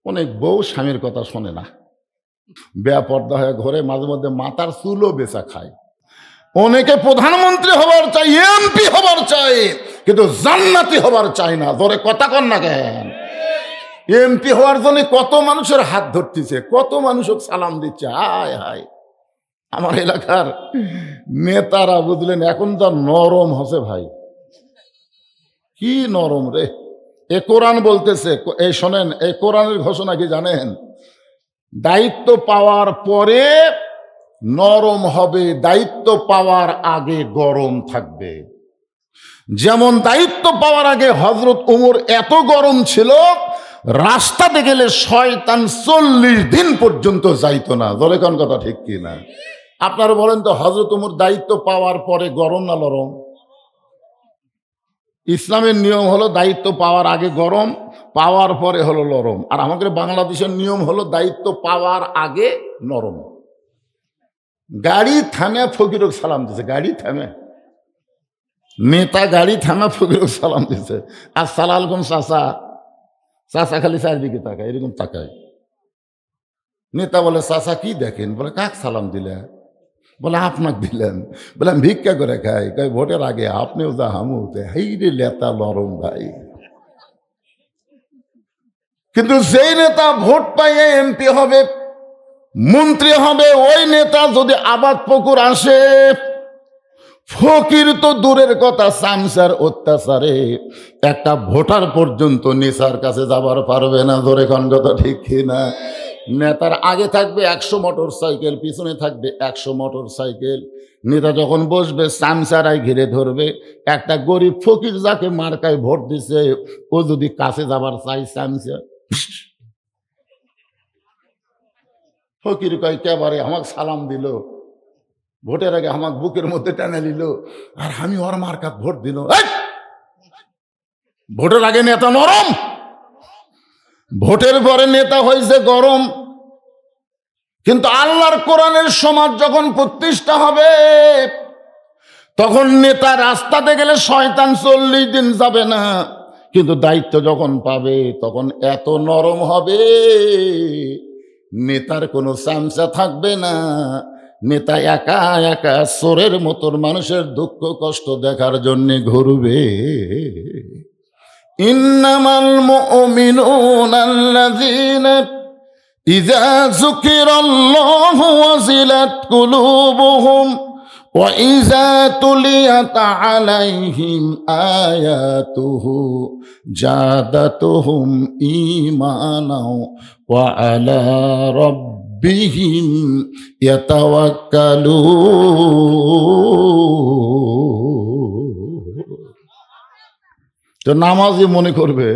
অনেক বউ স্বামীর কথা শোনে না, বেপর্দা হয়ে ঘরে মাঝে মধ্যে মাথার চুলও বেচা খায়। অনেকে প্রধানমন্ত্রী হবার চাই, এমপি হবার চাই, কিন্তু জান্নাতি হবার চাই না। ধরে কথা কন না কেন? এমপি হওয়ার জন্য কত মানুষের হাত ধরতেছে, কত মানুষক সালাম দিচ্ছে। হায় হায়, আমার এলাকার নেতারা বুঝলেন এখন যা নরম হসে ভাই, কি নরম রে। এ কোরআন বলতেছে, এই শোনেন, এই কোরআনের ঘোষণা কি জানেন? দায়িত্ব পাওয়ার পরে নরম হবে, দায়িত্ব পাওয়ার আগে গরম থাকবে। যেমন দায়িত্ব পাওয়ার আগে হযরত উমর এত গরম ছিল, রাস্তাতে গেলে শয়তান 40 দিন পর্যন্ত যাইতো না। ধরে কোন কথা ঠিক কি না? আপনারা বলেন তো, হযরত উমর দায়িত্ব পাওয়ার পরে গরম না নরম? ইসলামের নিয়ম হলো দায়িত্ব পাওয়ার আগে গরম, পাওয়ার পরে হলো নরম। আর আমাদের বাংলাদেশের নিয়ম হলো দায়িত্ব পাওয়ার আগে নরম। গাড়ি থামে ফকিরক সালাম দিছে, গাড়ি থামে, নেতা গাড়ি থামে ফকিরক সালাম দিছে। আসসালামু আলাইকুম চাচা, চাচা খালি চারদিকে তাকায়, এরকম তাকায়। নেতা বলে চাচা কি দেখেন? বলে কাক সালাম দিলে? বলে আপনাকে দিলেন। বলে আমি ভিক্ষা করে খাই। কই ভোটের আগে আপনিও যা হামু হাই রে লেতা নরম ভাই। কিন্তু যেই নেতা ভোট পাইয়ে এমপি হবে, মন্ত্রী হবে, ওই নেতা যদি আবাদ পুকুর আসে, ফকির তো দূরের কথা, চামচার অত্যাচারে একটা ভোটার পর্যন্ত নেতার কাছে যাবার পারবে না। ধরে কোন কথা ঠিক কিনা? নেতার আগে থাকবে 100 মোটর সাইকেল, পিছনে থাকবে 100 মোটর সাইকেল। নেতা যখন বসবে চামচারাই ঘিরে ধরবে। একটা গরিব ফকির যাকে মার্কায় ভোট দিছে, ও যদি কাছে যাবার চাই, চামচা ফকির কয় কেবারে আমাকে সালাম দিল, ভোটের আগে আমাকে বুকের মধ্যে টেনে নিল, আর আমি ওর মার্কাত ভোট দিল। ভোটের আগে নেতা নরম, ভোটের পরে নেতা হয়েছে গরম। কিন্তু আল্লাহর কোরআনের সমাজ যখন প্রতিষ্ঠা হবে, তখন নেতা রাস্তাতে গেলে শয়তান 40 দিন যাবে না। কিন্তু দায়িত্ব যখন পাবে, তখন এত নরম হবে, নেতার কোনো চামচা থাকবে না। নেতা একা একা চোরের মতন মানুষের দুঃখ কষ্ট দেখার জন্য ঘুরবে। ইন্নামাল মুমিনুনা আল্লাযীনা ইযা যুকিরাল্লাহু ওয়াজিলাত কুলুবুহুম ওয়া ইযা তুলিয়াত আলাইহিম আয়াতুহু জাদাতুহুম ঈমানাও ওয়া আলা রাব্বিহিম ইয়াতাওয়াক্কালুন। তো নামাজি মনে করবে,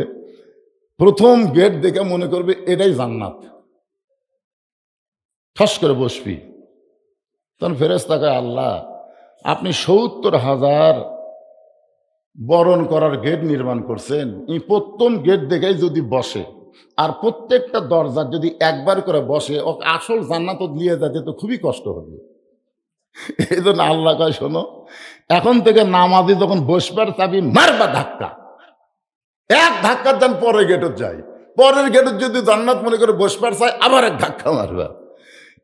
প্রথম গেট দেখে মনে করবে এটাই জান্নাত, ঠস করে বসবি। তখন ফেরেশতা কয় আল্লাহ আপনি 70,000 বরণ করার গেট নির্মাণ করছেন, এই প্রথম গেট দেখেই যদি বসে, আর প্রত্যেকটা দরজা যদি একবার করে বসে, ও আসল জান্নাত নিয়ে যেতে তো খুবই কষ্ট হবে। এই জন্য আল্লাহ কয় শোনো, এখন থেকে নামাজি যখন বসবার চাবি মারবা ধাক্কা, এক ধাক্কার দান পরের গেটত যায়, পরের গেটত যদি জান্নাত মনে করে বসবার চায়, আবার এক ধাক্কা মারবা।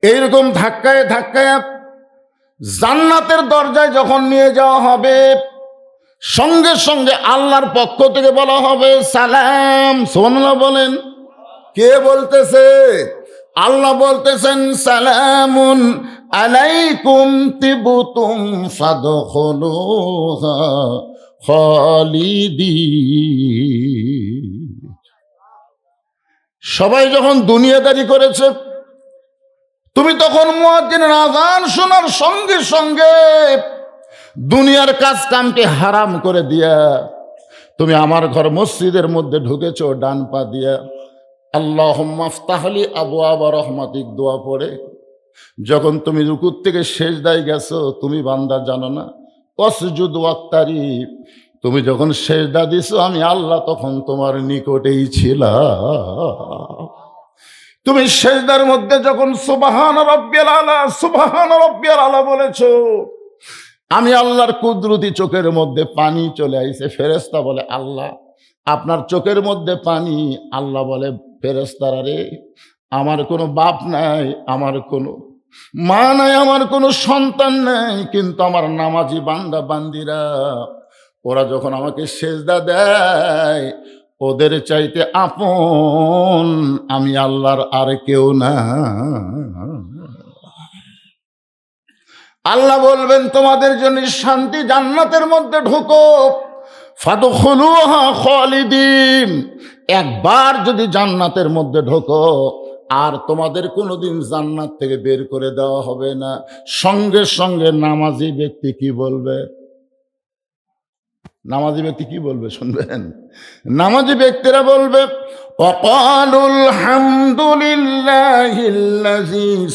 এইরকম ধাক্কায় ধাক্কায় জান্নাতের দরজায় যখন নিয়ে যাওয়া হবে, সঙ্গে সঙ্গে আল্লাহর পক্ষ থেকে বলা হবে সালাম। সুবহানাল্লাহ বলেন। কে বলতেছে? আল্লাহ বলতেছেন সালামুন আলাইকুম তিবতুম ফাদখুলুহা খালিদিন। সবাই যখন দুনিয়াদারি করেছে, তুমি তখন মুয়াজ্জিনের আযান শোনার সঙ্গে সঙ্গে দুনিয়ার কাজ কামকে হারাম করে দিয়া তুমি আমার ঘর মসজিদের মধ্যে ঢুকেছো ডান পা দিয়া। আল্লাহুম্মা আফতাহলি আবওয়াবা রাহমাতিক দোয়া পড়ে যখন তুমি রুকুর থেকে সেজদায় গেছো, তুমি বান্দা জানো না ওয়াসজুদ ওয়াক্তারিব, তুমি যখন সেজদা দিছো আমি আল্লাহ তখন তোমার নিকটেই ছিলাম। তুমি সেজদার মধ্যে যখন সুবহান রাব্বিয়াল আলা, সুবহান রাব্বিয়াল আলা বলেছো, আমি আল্লাহর কুদরতি চোখের মধ্যে পানি চলে আইছে। ফেরেশতা বলে আল্লাহ আপনার চোখের মধ্যে পানি। আল্লাহ বলে, ফেরেশতারা রে, আমার কোনো বাপ নাই, আমার কোনো মা নাই, আমার কোনো সন্তান নাই, কিন্তু আমার নামাজি বান্দা বান্দিরা ওরা যখন আমাকে সেজদা দেয়, ওদের চাইতে আপন আমি আল্লাহর আর কেউ না। আল্লাহ বলবেন, তোমাদের জন্য শান্তি, জান্নাতের মধ্যে ঢুকো, ফাদখুলুহা খালিদিন। একবার যদি জান্নাতের মধ্যে ঢোকো, আর তোমাদের কোনোদিন জান্নাত থেকে বের করে দেওয়া হবে না। সঙ্গে সঙ্গে নামাজি ব্যক্তি কি বলবে? নামাজি ব্যক্তি কি বলবে শুনবেন? নামাজি ব্যক্তিরা বলবে, ওয়াকালুল হামদুলিল্লাহিল্লাযী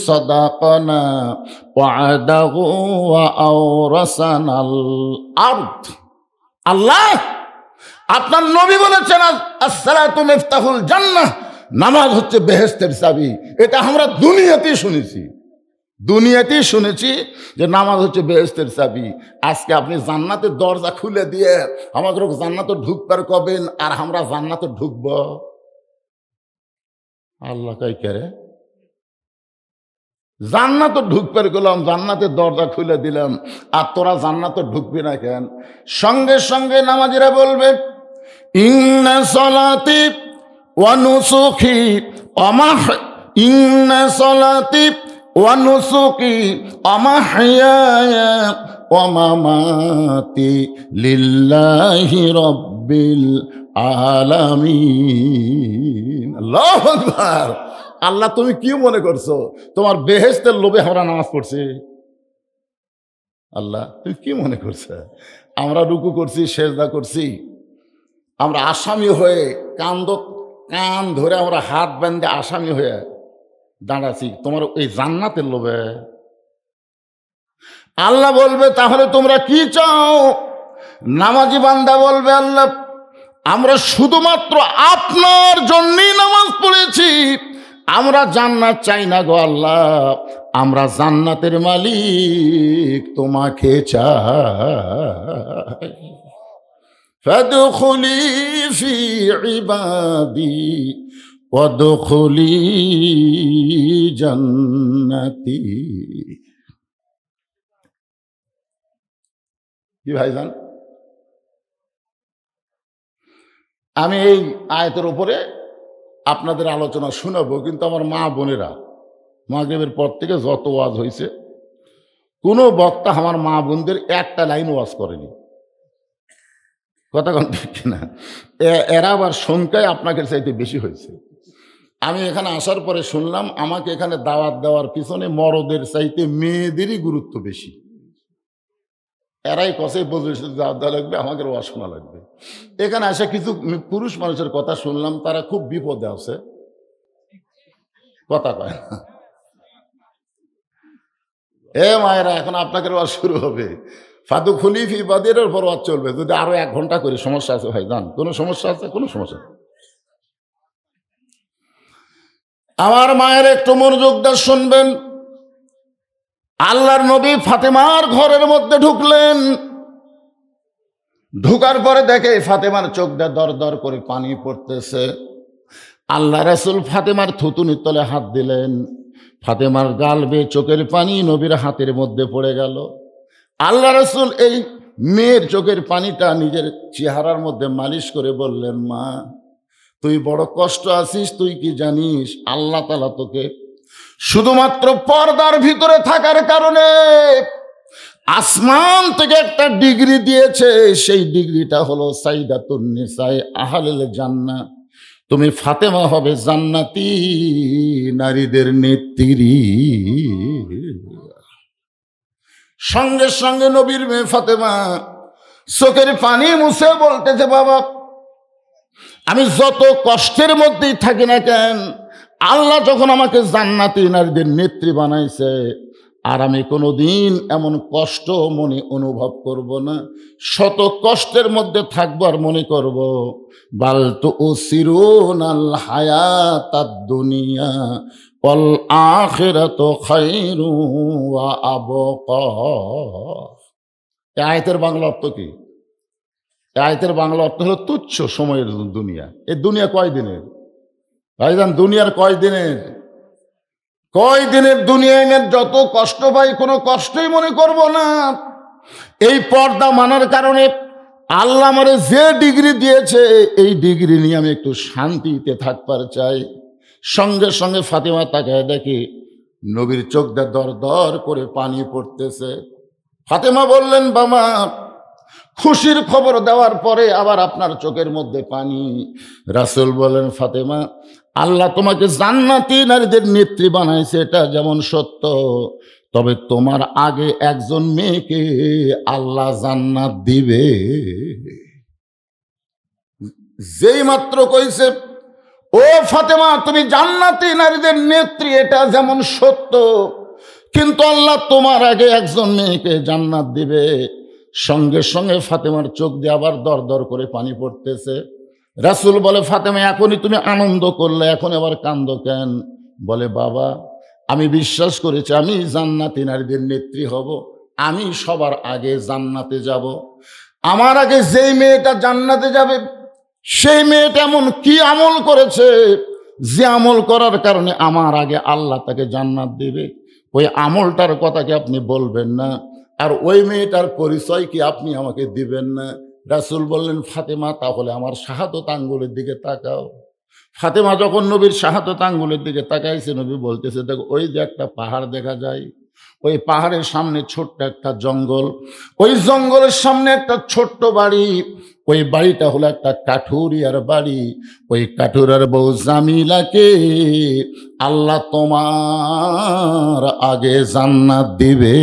সাদাকানা ওয়া'দাহু ওয়া আওরাসানাল আরদ। আল্লাহ, আপনার নবী বলেছেন আসসালাতু মিফতাহুল জান্নাহ, নামাজ হচ্ছে বেহেশতের চাবি। এটা আমরা দুনিয়াতেই শুনেছি, দুনিয়াতেই শুনেছি যে নামাজ হচ্ছে বেহেশতের চাবি। আজকে আপনি জান্নাতের দরজা খুলে দিয়ে আমাদের জান্নাতে ঢুকবার কবেন, আর আমরা জান্নাতে ঢুকব? আল্লাহ কাই করে জান্নাতে ঢুকবার গেলাম, জান্নাতের দরজা খুলে দিলাম, আর তোরা জান্নাতে ঢুকবি না কেন? সঙ্গে সঙ্গে নামাজিরা বলবে, ইন্না সলাতি ওয়া নুসুকি ইন্না সলাতি ওয়া নুসুকি ওয়া মাহইয়ায়া ওয়া মামাতি লিল্লাহি রাব্বিল আলামিন। আল্লাহু আকবার। আল্লাহ, তুমি কি মনে করছো তোমার বেহেশতের লোভে আমরা নামাজ পড়ছি? আল্লাহ, তুমি কি মনে করছো আমরা রুকু করছি, সেজদা করছি, আমরা আসামি হয়ে কান ধরে আমরা হাত বেঁধে আসামি হয়ে দাঁড়াচ্ছি তোমার এই জান্নাতের লোভে? আল্লাহ বলবে, তাহলে তোমরা কি চাও? নামাজি বান্দা বলবে, আল্লাহ, আমরা শুধুমাত্র আপনার জন্যই নামাজ পড়েছি, আমরা জান্নাত চাই না গো আল্লাহ, আমরা জান্নাতের মালিক তোমাকে চাই। ফাদখুলি ফি ইবাদি ওয়াদখুলি জান্নাতি। কি ভাইজান, আমি এই আয়াতের উপরে আপনাদের আলোচনা শোনাবো, কিন্তু আমার মা বোনেরা, মাগরিবের পর থেকে যত ওয়াজ হয়েছে, কোনো বক্তা আমার মা বোনদের একটা লাইন ওয়াজ করেনি। কথা কোন ঠিক কিনা? এরা আবার সংখ্যায় আপনাকে চাইতে বেশি হয়েছে। আমি এখানে আসার পরে শুনলাম, আমাকে এখানে দাওয়াত দেওয়ার পিছনে মরদের চাইতে মেয়েদেরই গুরুত্ব বেশি। এরাই কষে বলবে দাওয়াত দেওয়া লাগবে, আমাকে ওয়াজ শোনা লাগবে। এখানে এসে কিছু পুরুষ মানুষের কথা শুনলাম, তারা খুব বিপদে আছে, কথা কয় না। এ মায়েরা, এখন আপনাকে ওয়াজ শুরু হবে, ফাদখুলি ফি ইবাদের পর ওয়াজ চলবে। যদি আরো 1 ঘন্টা করি, সমস্যা আছে ভাই? জান কোনো সমস্যা আছে? কোনো সমস্যা নেই। আমার মায়ের একটু মনোযোগ দিয়ে শুনবেন। আল্লাহর নবী ফাতেমার ঘরের মধ্যে ঢুকলেন। ঢুকার পরে দেখে ফাতেমার চোখ দিয়ে দর দর করে পানি পড়তেছে। আল্লাহ রাসূল ফাতেমার থুতুনির তলে হাত দিলেন, ফাতেমার গাল বেয়ে চোখের পানি নবীর হাতের মধ্যে পড়ে গেল। আল্লাহ রাসূল এই মেয়ের চোখের পানিটা নিজের চেহারার মধ্যে মালিশ করে বললেন, মা, তুই বড় কষ্ট আছিস, তুই কি জানিস আল্লাহ তাআলা তোকে শুধুমাত্র পর্দার ভিতরে থাকার কারণে আসমান থেকে একটা ডিগ্রি দিয়েছে, সেই ডিগ্রিটা হলো সাইয়্যিদাতুন নিসায়ে আহলিল জান্নাহ। তুমি ফাতেমা হবে জান্নাতি নারীদের নেত্রী। সঙ্গে সঙ্গে নবীর মেয়ে ফাতেমা চোখের পানি মুছে বলতেছে, বাবা, আমি যত কষ্টের মধ্যেই থাকি না কেন, আল্লাহ যখন আমাকে জান্নাতি নারীদের নেত্রী বানাইছে, আর আমি কোনোদিন এমন কষ্ট মনে অনুভব করব না। শত কষ্টের মধ্যে থাকবো আর মনে করব, বাল তুসিরুনাল হায়াতাদ দুনিয়া ওয়াল আখিরাতু খায়রু ওয়া আবকা। এই আয়াতের বাংলা অর্থ কি? এই আয়াতের বাংলা অর্থ হলো তুচ্ছ সময়ের দুনিয়া। এই দুনিয়া কয় দিনের ভাইজান? দুনিয়ার কয় দিনের? কয় দিনের দুনিয়ায় যত কষ্ট পাই কোনো কষ্টই মনে করব না। এই পর্দা মানার কারণে আল্লাহ আমারে যে ডিগ্রি দিয়েছে এই ডিগ্রি নিয়ে আমি একটু শান্তিতে থাকবার চাই। সঙ্গে সঙ্গে ফাতেমা তাকায় দেখি নবীর চোখ দিয়ে দর দর করে পানি পড়তেছে। ফাতেমা বললেন, বাবা খুশির খবর দেওয়ার পরে আবার আপনার চোখের মধ্যে পানি। রাসূল বলেন, ফাতেমা আল্লাহ তোমাকে জান্নাতি নারীদের নেত্রী বানাইছে, এটা যেমন সত্য, তবে তোমার আগে একজন মেয়েকে আল্লাহ জান্নাত দিবে। যেই মাত্র কইছে, ও ফাতেমা তুমি জান্নাতি নারীদের নেত্রী, এটা যেমন সত্য, কিন্তু আল্লাহ তোমার আগে একজন মেয়েকে জান্নাত দিবে, সঙ্গে সঙ্গে ফাতেমার চোখ দিয়ে আবার দর দর করে পানি পড়তেছে। রাসূল বলে, ফাতেমা এখনই তুমি আনন্দ করলে, এখন আবার কান্দো কেন? বলে, বাবা আমি বিশ্বাস করেছি আমি জান্নাতি নারীদের নেত্রী হব, আমি সবার আগে জান্নাতে যাব। আমার আগে যেই মেয়েটা জান্নাতে যাবে সেই মেয়েটা এমন কি আমল করেছে যে আমল করার কারণে আমার আগে আল্লাহ তাকে জান্নাত দিবে? ওই আমলটার কথা কি আপনি বলবেন না? আর ওই মেয়েটার পরিচয় কি আপনি আমাকে দিবেন না? রাসূল বললেন, ফাতেমা তাহলে আমার শাহাদত আঙ্গুলের দিকে তাকাও। ফাতেমা যখন নবীর শাহাদত আঙ্গুলের দিকে তাকাইছে, নবী বলতেছে, দেখো ওই যে একটা পাহাড় দেখা যায়, ওই পাহাড়ের সামনে ছোট্ট একটা জঙ্গল, ওই জঙ্গলের সামনে একটা ছোট্ট বাড়ি, ওই বাড়িটা হলো একটা কাঠুরিয়ার বাড়ি। ওই কাঠুরার বউ জামিলাকে আল্লাহ তোমার আগে জান্নাত দিবে।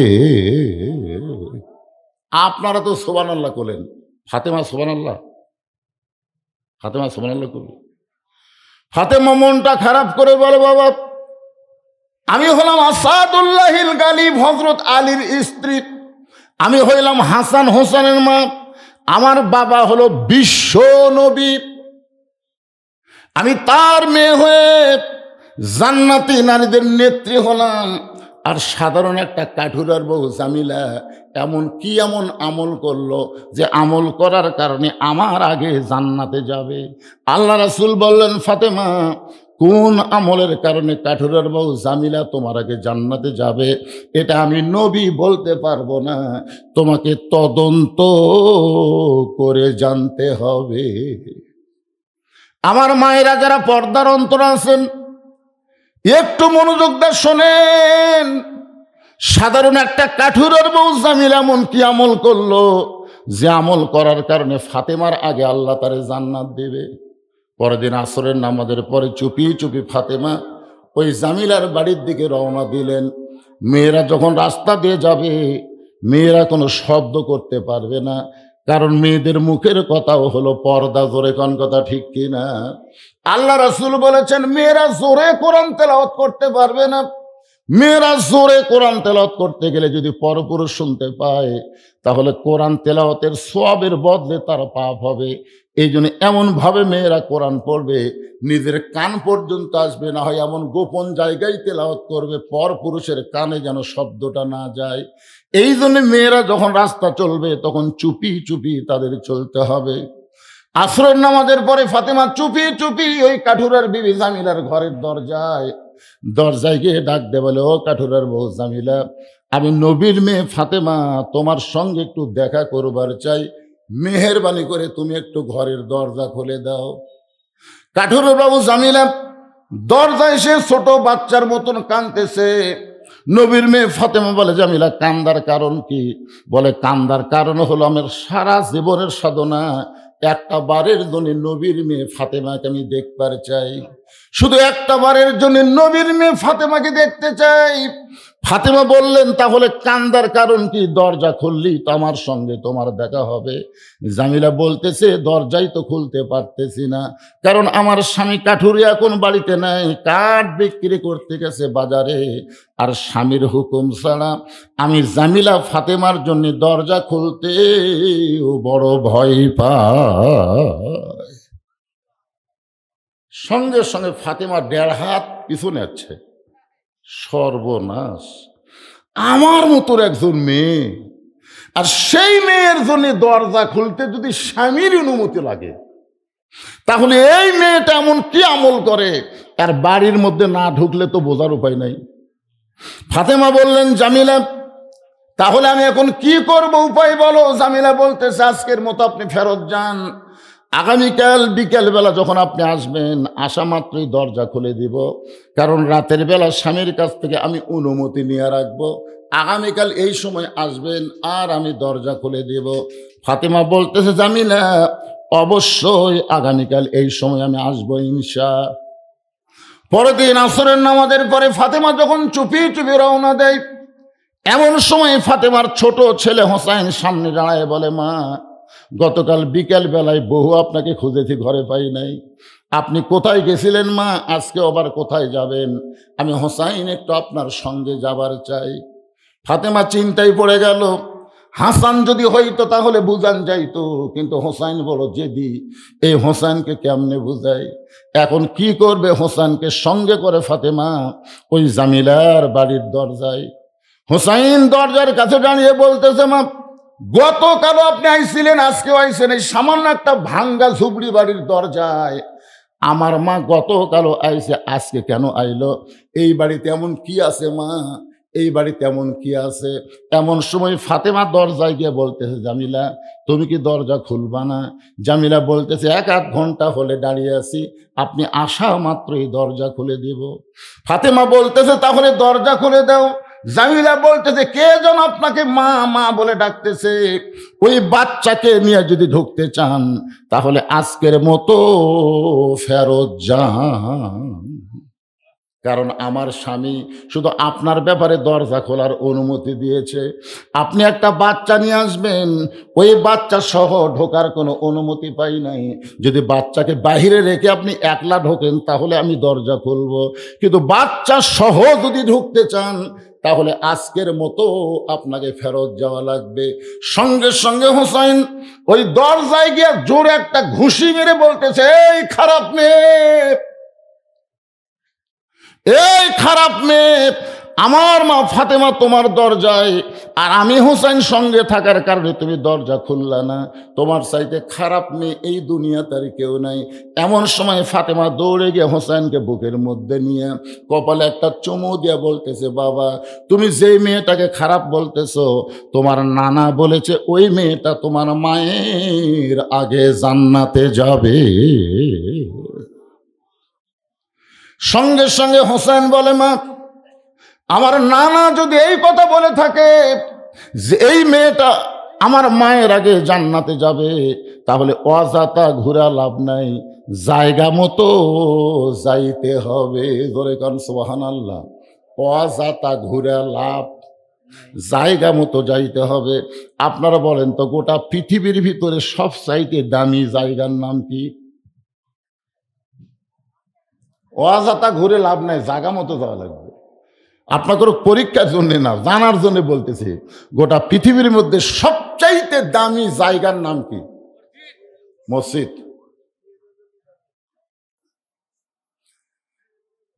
আপনারা তো সুবহানাল্লাহ করলেন, ফাতেমা সুবহানাল্লাহ, ফাতেমা সুবহানাল্লাহ করলেন। ফাতেমা মনটা খারাপ করে বলে, বাবা আমি হলাম আসাদুল্লাহিল গালিব, হযরত আলীর স্ত্রী, আমি হইলাম হাসান হোসেনের মা, আমার বাবা হলো বিশ্ব নবী, আমি তার মেয়ে হয়ে জান্নাতি নারীদের নেত্রী হলাম। আর সাধারণ একটা কাঠুরার বউ জামিলা এমন কি এমন আমল করলো যে আমল করার কারণে আমার আগে জান্নাতে যাবে? আল্লাহ রাসূল বললেন, ফাতেমা কোন আমলের কারণে কাঠুরার বউ জামিলা তোমার আগে জান্নাতে যাবে এটা আমি নবী বলতে পারবো না, তোমাকে তদন্ত করে জানতে হবে। আমার মায়েরা যারা পর্দার অন্তর আছেন একটু মনোযোগ দিয়ে শোনেন। সাধারণ একটা কাঠুরের বউ জামিলা এমন কি আমল করলো যে আমল করার কারণে ফাতেমার আগে আল্লাহ তারে জান্নাত দিবে? পরের দিন আসরের নামাজের পরে চুপি চুপি ফাতেমা ওই জামিলার বাড়ির দিকে রওনা দিলেন। মেয়েরা যখন রাস্তা দিয়ে যাবে মেয়েরা কোনো শব্দ করতে পারবে না, কারণ মেয়েদের মুখের কথাও হলো পর্দা। জোরে কোন কথা ঠিক কিনা? আল্লাহ রাসূল বলেছেন মেয়েরা জোরে কোরআন তেলাওয়াত করতে পারবে না। মেয়েরা জোরে কোরআন তেলাওয়াত করতে গেলে যদি পরপুরুষ শুনতে পায় তাহলে কোরআন তেলাওয়াতের সওয়াবের বদলে তার পাপ হবে। এই জন্য এমনভাবে মেয়েরা কোরআন পড়বে নিজের কান পর্যন্ত আসবে, না হয় এমন গোপন জায়গায় তেলাওয়াত করবে পরপুরুষের কানে যেন শব্দটা না যায়। এই জন্য মেয়েরা যখন রাস্তা চলবে তখন চুপি চুপি তাদের চলতে হবে। আসরের নামাজের পরে ফাতেমা চুপি চুপি ওই কাঠুরার বিবি জামিলার ঘরের দরজায় গিয়ে ডাক দে, বলে, ও কাঠুরার বউ জামিলা, আমি নবীর মেয়ে ফাতেমা তোমার সঙ্গে একটু দেখা করবার চাই, মেহেরবানি করে তুমি একটু ঘরের দরজা খুলে দাও। কাঠুরের বাবু জামিলা দরজায় এসে ছোট বাচ্চার মতন কাঁদতেছে। নবীর মেয়ে ফাতেমা বলে, জামিলা কান্দার কারণ কি? বলে, কান্দার কারণ হলো আমার সারা জীবনের সাধনা একটা বারের জন্য নবীর মেয়ে ফাতেমাকে আমি দেখবার চাই, শুধু একটা বারের জন্য নবীর মেয়ে ফাতেমাকে দেখতে চাই। ফাতেমা বললেন, তাহলে কান্দার কারণ কি? দরজা খুললি তো আমার সঙ্গে তোমার দেখা হবে। জামিলা বলতেছে, দরজাই তো খুলতে পারতেছি না, কারণ আমার স্বামী কাঠুরিয়া এখন বাড়িতে নাই, কাঠ বিক্রি করতে গেছে বাজারে, আর স্বামীর হুকুম ছাড়া আমি জামিলা ফাতেমার জন্য দরজা খুলতে বড় ভয় পাই। সঙ্গে সঙ্গে ফাতেমা 1.5 হাত পিছনে আছে। সর্বনাশ, আমার মতো একজন মেয়ে আর সেই মেয়ের জন্য দরজা খুলতে যদি স্বামীর অনুমতি লাগে, তাহলে এই মেয়েটা এমন কি আমল করে, তার বাড়ির মধ্যে না ঢুকলে তো বোঝার উপায় নাই। ফাতেমা বললেন, জামিলা তাহলে আমি এখন কি করব, উপায় বলো। জামিলা বলতেছে, আজকের মতো আপনি ফেরত যান, আগামীকাল বিকেলবেলা যখন আপনি আসবেন, আসা মাত্রই দরজা খুলে দিব, কারণ রাতের বেলা স্বামীর কাছ থেকে আমি অনুমতি নিয়ে রাখবো। আগামীকাল এই সময় আসবেন আর আমি দরজা খুলে দিব। ফাতেমা বলতেছে, জামিলা অবশ্যই আগামীকাল এই সময় আমি আসবো ইনশা। পরের দিন আসরের নামাজের পরে ফাতেমা যখন চুপি চুপি রওনা দেয়, এমন সময় ফাতেমার ছোট ছেলে হোসাইন সামনে দাঁড়ায় বলে, মা গতকাল বিকেল বেলায় বহু আপনাকে খুঁজেছি, ঘরে পাই নাই, আপনি কোথায় গেছিলেন মা, আজকে আবার কোথায় যাবেন? আমি হোসাইন একটু আপনার সঙ্গে যাবার চাই। ফাতেমা চিন্তায় পড়ে গেল, হাসান যদি হইতো তাহলে বুঝান যাইতো, কিন্তু হোসাইন বড় জেদি, এই হোসাইনকে কেমনে বুঝাই? এখন কি করবে? হোসাইনকে সঙ্গে করে ফাতেমা ওই জামিলার বাড়ির দরজায়, হোসাইন দরজার কাছে দাঁড়িয়ে বলতেছে, মা গতকালও আপনি আইছিলেন, আজকেও আইছেন এই সামান্য একটা ভাঙ্গা ঝুপড়ি বাড়ির দরজায়। আমার মা গতকালও আইছে, আজকে কেন আইলো? এই বাড়িতে এমন কি আছে মা, এই বাড়িতে এমন কি আছে? এমন সময় ফাতেমা দরজায় গিয়ে বলতেছে, জামিলা তুমি কি দরজা খুলবা না? জামিলা বলতেছে, 1-8 ঘন্টা হলে দাঁড়িয়ে আছি, আপনি আসা মাত্রই দরজা খুলে দিব। ফাতেমা বলতেছে, তাহলে দরজা খুলে দাও। জামিলা বলতেছে, কে যেন আপনাকে মা মা বলে ডাকতেছে, ওই বাচ্চাকে নিয়ে যদি ঢুকতে চান তাহলে আজকের মতো ফেরত যান, কারণ আমার স্বামী শুধু আপনার ব্যাপারে দরজা খোলার অনুমতি দিয়েছে। আপনি একটা বাচ্চা নিয়ে আসবেন, ওই বাচ্চা সহ ঢোকার কোনো অনুমতি পাই নাই। যদি বাচ্চাকে বাহিরে রেখে আপনি একলা ঢোকেন তাহলে আমি দরজা খুলব, কিন্তু বাচ্চা সহ যদি ঢুকতে চান তাহলে আজকের মতো আপনাকে ফেরত যাওয়া লাগবে। সঙ্গে সঙ্গে হোসাইন ওই দরজায় গিয়ে জোরে একটা ঘুষি মেরে বলতেছে, এই খারাপ মেয়ে, এই খারাপ মেয়ে, আমার মা ফাতেমা তোমার দরজায়, আর আমি হোসাইন সঙ্গে থাকার কারণে তুমি দরজা খুললা না, তোমার চাইতে খারাপ মেয়ে এই দুনিয়াতে আর কেউ নাই। এমন সময় ফাতেমা দৌড়ে গিয়ে হোসাইনকে বুকের মধ্যে নিয়ে কপালে একটা চুমু দিয়ে বলতেছে, বাবা তুমি যেই মেয়েটাকে খারাপ বলতেছো, তোমার নানা বলেছে ওই মেয়েটা তোমার মায়ের আগে জান্নাতে যাবে। সঙ্গে সঙ্গে হোসেন বলে, মা আমার নানা যদি এই কথা বলে থাকে যে এই মেয়েটা আমার মায়ের আগে জান্নাতে যাবে, তাহলে অযথা ঘুরা লাভ নাই, জায়গা মতো যাইতে হবে। ধরে কারণ সুবহানাল্লাহ, অযথা ঘুরা লাভ, জায়গা মতো যাইতে হবে। আপনারা বলেন তো, গোটা পৃথিবীর ভিতরে সবচাইতে দামি জায়গার নাম কি? অযথা ঘুরে লাভ নাই, জায়গা মতো যাওয়া লাগবে। আপনাদের পরীক্ষার জন্য না, জানার জন্য বলতেছি, গোটা পৃথিবীর মধ্যে সবচাইতে দামি জায়গার নাম কি? মসজিদ।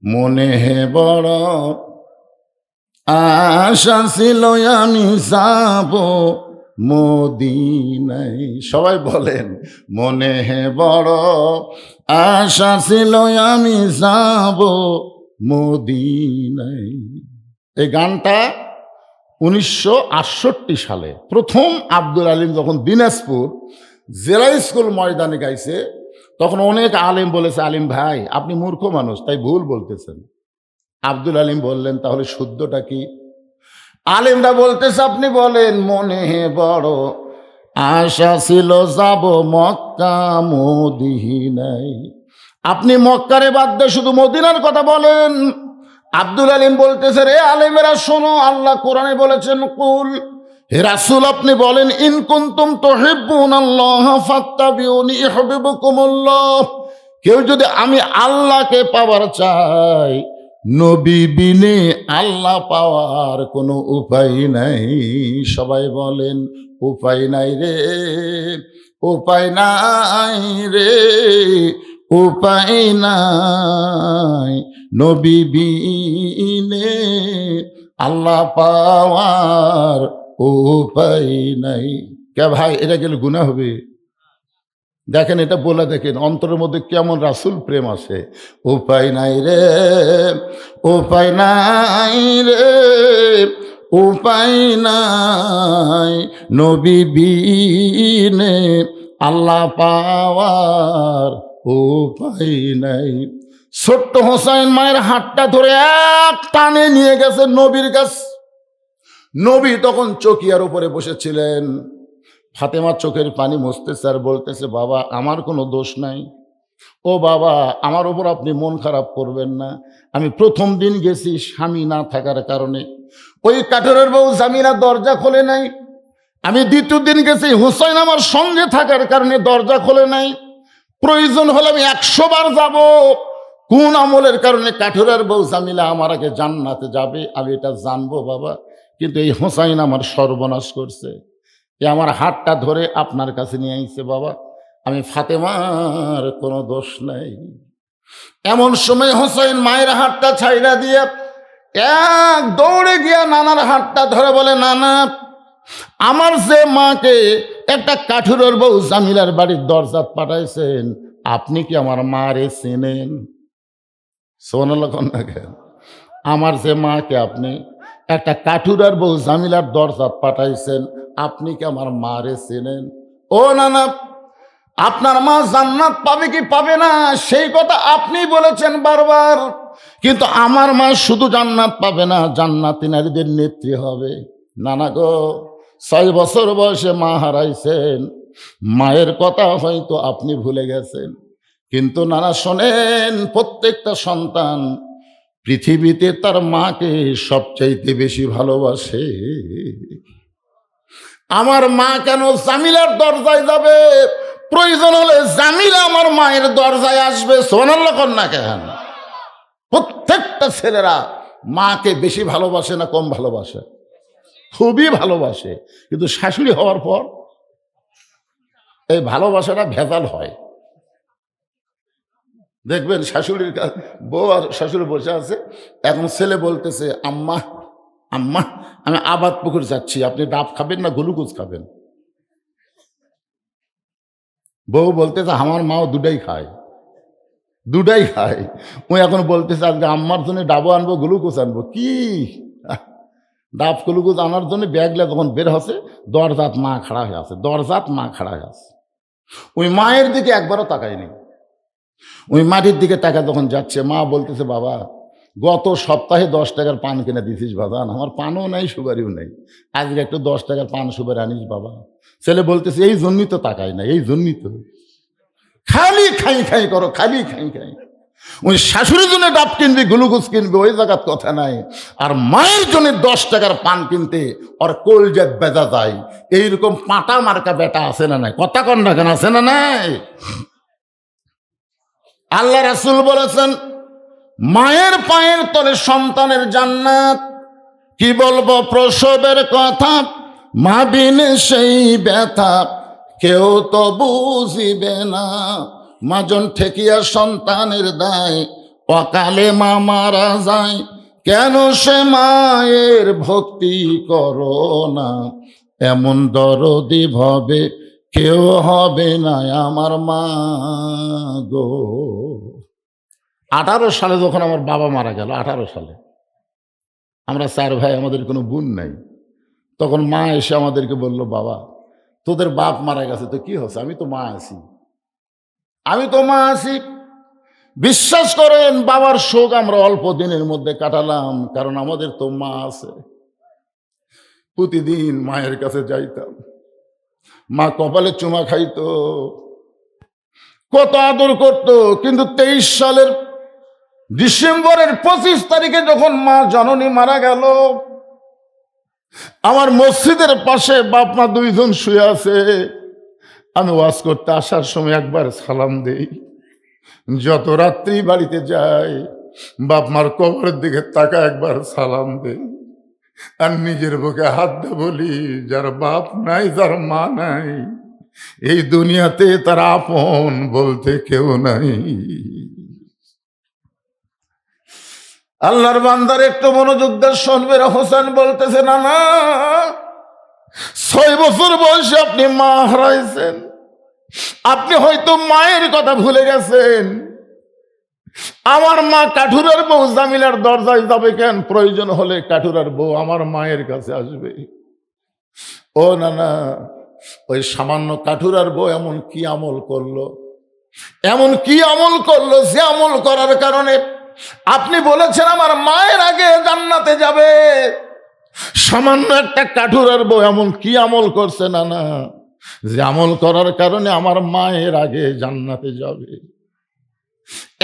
মনে হে বড় আশা ছিল আমি যাব মদিনায়। সবাই বলেন, মনে হে বড় আশা ছিল আমি যাব মদিনায়। এই গানটা 1968 সালে প্রথম আব্দুল আলিম যখন দিনাজপুর জেলা স্কুল ময়দানে গাইছে, তখন অনেক আলেম বলেছে, আলিম ভাই আপনি মূর্খ মানুষ, তাই ভুল বলতেছেন। আব্দুল আলিম বললেন, তাহলে শুদ্ধটা কি? আলেমরা বলতেছে, আপনি বলেন, মনে বড় আশা ছিল যাব মক্কা মদিনায়। আপনি মক্কারে বাদ দিয়ে শুধু মদিনার কথা বলেন। আব্দুল আলিম বলতেছে, রে আলেমেরা শোনো, আল্লাহ কোরআনে বলেছেন, কুল হে রাসূল আপনি বলেন, ইন কুনতুম তুহিব্বুনাল্লাহ ফাত্তাবিউনি ইউহিব্বুকুমুল্লাহ। কেউ যদি আমি আল্লাহকে পাওয়ার চাই, নবী বিনে আল্লাহ পাওয়ার কোনো উপায় নাই। সবাই বলেন, উপায় নাই রে, উপায় নাই রে, উপায় নাই, নবী বিনে আল্লাহ পাওয়ার উপায় নাই। কে ভাই, এটা গেলে গুনাহ হবে? দেখেন, এটা বলে দেখেন অন্তরের মধ্যে কেমন রাসূল প্রেম আসে। উপায় নাই রে, উপায় নাই রে, উপায় নাই, নবী বিনে আল্লাহ পাওয়ার উপায় নাই। ছোট্ট হোসাইন মায়ের হাতটা ধরে এক টানে নিয়ে গেছে নবীর কাছে। নবী তখন চকিয়ার উপরে বসেছিলেন। ফাতেমার চোখের পানি মুছতেছে আর বলতেছে, বাবা আমার কোনো দোষ নাই। ও বাবা, আমার উপর আপনি মন খারাপ করবেন না। আমি প্রথম দিন গেছি স্বামী না থাকার কারণে, ওই কাঠেরের বউ জামিলা দরজা খোলে নাই। আমি দ্বিতীয় দিন গেছি, হুসাইন আমার সঙ্গে থাকার কারণে দরজা খোলে নাই। প্রয়োজন হলে আমি 100 বার যাব। কোন আমলের কারণে কাঠেরের বউ জামিলা আমার আগে জান্নাতে যাবে আমি এটা জানবো বাবা, কিন্তু এই হুসাইন আমার সর্বনাশ করছে। এ আমার হাতটা ধরে আপনার কাছে নিয়ে আইছে বাবা, আমি ফাতেমার কোনো দোষ নাই। এমন সময় হোসেন মায়ের হাতটা ছাইড়া দিয়ে এক দৌড়ে গিয়া নানার হাতটা ধরে বলে, নানা, আমার যে মাকে একটা কাঠুরের বউ জামিলার বাড়ির দরজাত পাঠাইছেন, আপনি কি আমার মারে চেনেন? সুবহানাল্লাহ না কেন? আমার যে মাকে আপনি একটা কাঠুরার বউ জামিলার দরজাত পাঠাইছেন, আপনি কি আমার মারে চেনেন? ও নানা, আপনার মা জান্নাত পাবে কি পাবে না সেই কথা আপনি বলেছেন বারবার, কিন্তু আমার মা শুধু জান্নাত পাবে না, জান্নাতি নারীদের নেত্রী হবে। নানা গো, 6 বছর বয়সে মা হারাইছেন, মায়ের কথা হয়তো আপনি ভুলে গেছেন, কিন্তু নানা শোনেন, প্রত্যেকটা সন্তান পৃথিবীতে তার মাকে সবচাইতে বেশি ভালোবাসে। আমার মা কেন জামিলার দরজায় যাবে? প্রয়োজন হলে জামিলা আমার মায়ের দরজায় আসবে। সুবহানাল্লাহ না কেন? প্রত্যেকটা ছেলেরা মাকে বেশি ভালোবাসে না কম ভালোবাসে? খুবই ভালোবাসে, কিন্তু শাশুড়ি হওয়ার পর এই ভালোবাসাটা ভেজাল হয়। দেখবেন শাশুড়ির বউ আর শাশুড়ি বসে আছে, এখন ছেলে বলতেছে, আম্মা আম্মা আমি আবাদ পুকুর যাচ্ছি, আপনি ডাব খাবেন না গ্লুকোজ খাবেন? বউ বলতেছে, আমার মাও দুটাই খায়, দুটাই খায়। ওই এখন বলতেছে, আজকে আম্মার জন্য ডাবও আনবো গ্লুকোজ আনবো। কি ডাব গ্লুকোজ আনার জন্য ব্যাগলে যখন বের হচ্ছে, দরজাত মা খাড়া হয়ে আছে, দরজাত মা খাড়া হয়ে আছে। ওই মায়ের দিকে একবারও তাকায়নি। ওই মাটির দিকে টাকা যখন যাচ্ছে, মা বলতেছে, বাবা গত সপ্তাহে 10 টাকার পান কিনে দিছিস বাজান, আমার পানও নাই সুপারিও নেই, আজকে একটু 10 টাকার পান সুপারি আনিস বাবা। ছেলে বলতেছে, এই জন্যই তো তাকাই না, এই জন্যই তো খালি খাই খাই করো, খালি খাই খাই। ওই শাশুড়ির জন্য ডাব কিনবি গ্লুকোজ কিনবি ওই জায়গার কথা নাই, আর মায়ের জন্য 10 টাকার পান কিনতে ওর কলজাত বেজা যায়। এইরকম পাটা মার্কা বেটা আছে না নাই? কথা কন না কেন? আছে না নাই? আল্লাহ রাসূল বলেছেন, মায়ের পায়ের তলে সন্তানের জান্নাত। কি বলবো প্রসবের কথা, মা বিনে সেই ব্যথা কেউ তো বুঝিবে না। মাজন ঠেকিয়া সন্তানের দায়, অকালে মা মারা যায়, কেন সে মায়ের ভক্তি করো না। এমন দরদি ভবে কেউ হবে না আমার মা গো। 18 সালে যখন আমার বাবা মারা গেল, 18 সালে, আমরা 4 ভাই, আমাদের কোনো বোন নাই। তখন মা এসে আমাদেরকে বলল, বাবা তোদের বাপ মারা গেছে তো কি হচ্ছে, আমি তো মা আছি, আমি তো মা আছি। বিশ্বাস করেন, বাবার শোক আমরা অল্প দিনের মধ্যে কাটালাম, কারণ আমাদের তো মা আছে। প্রতিদিন মায়ের কাছে যাইতাম, মা কপালে চুমা খাইতো, কত আদর করত। কিন্তু 23 সালের ডিসেম্বরের 25 তারিখে যখন মা জননী মারা গেল, আমার মসজিদের পাশে বাপ মা 2 জন শুয়ে আছে। আমি ওয়াজ করতে আসার সময় একবার সালাম দেই, যত রাত্রি বাড়িতে যাই বাপ মার কবরের দিকে তাকা একবার সালাম দেই, আর নিজের বুকে হাত দিয়ে বলি, যার বাপ নাই, যার মা নাই, এই দুনিয়াতে তার আপন বলতে কেউ নাই। আল্লাহর বান্দার একটু মনোযোগ দিয়ে শুনবে। হোসেন বলতেছে, না না, 6 বছর বয়সে আপনি মা হারাইছেন। আপনি হয়তো মায়ের কথা ভুলে গেছেন। আমার মা কাঠুরার বউ জামিলার দরজায় যাবে কেন? প্রয়োজন হলে কাঠুরার বউ আমার মায়ের কাছে আসবে। ও না না, ওই সামান্য কাঠুরার বউ এমন কি আমল করলো, এমন কি আমল করলো যে আমল করার কারণে আপনি বলেছেন আমার মায়ের আগে জান্নাতে যাবে? সামান্য একটা কাঠুরার বউ এমন কি আমল করছে না না, যে আমল করার কারণে আমার মায়ের আগে জান্নাতে যাবে?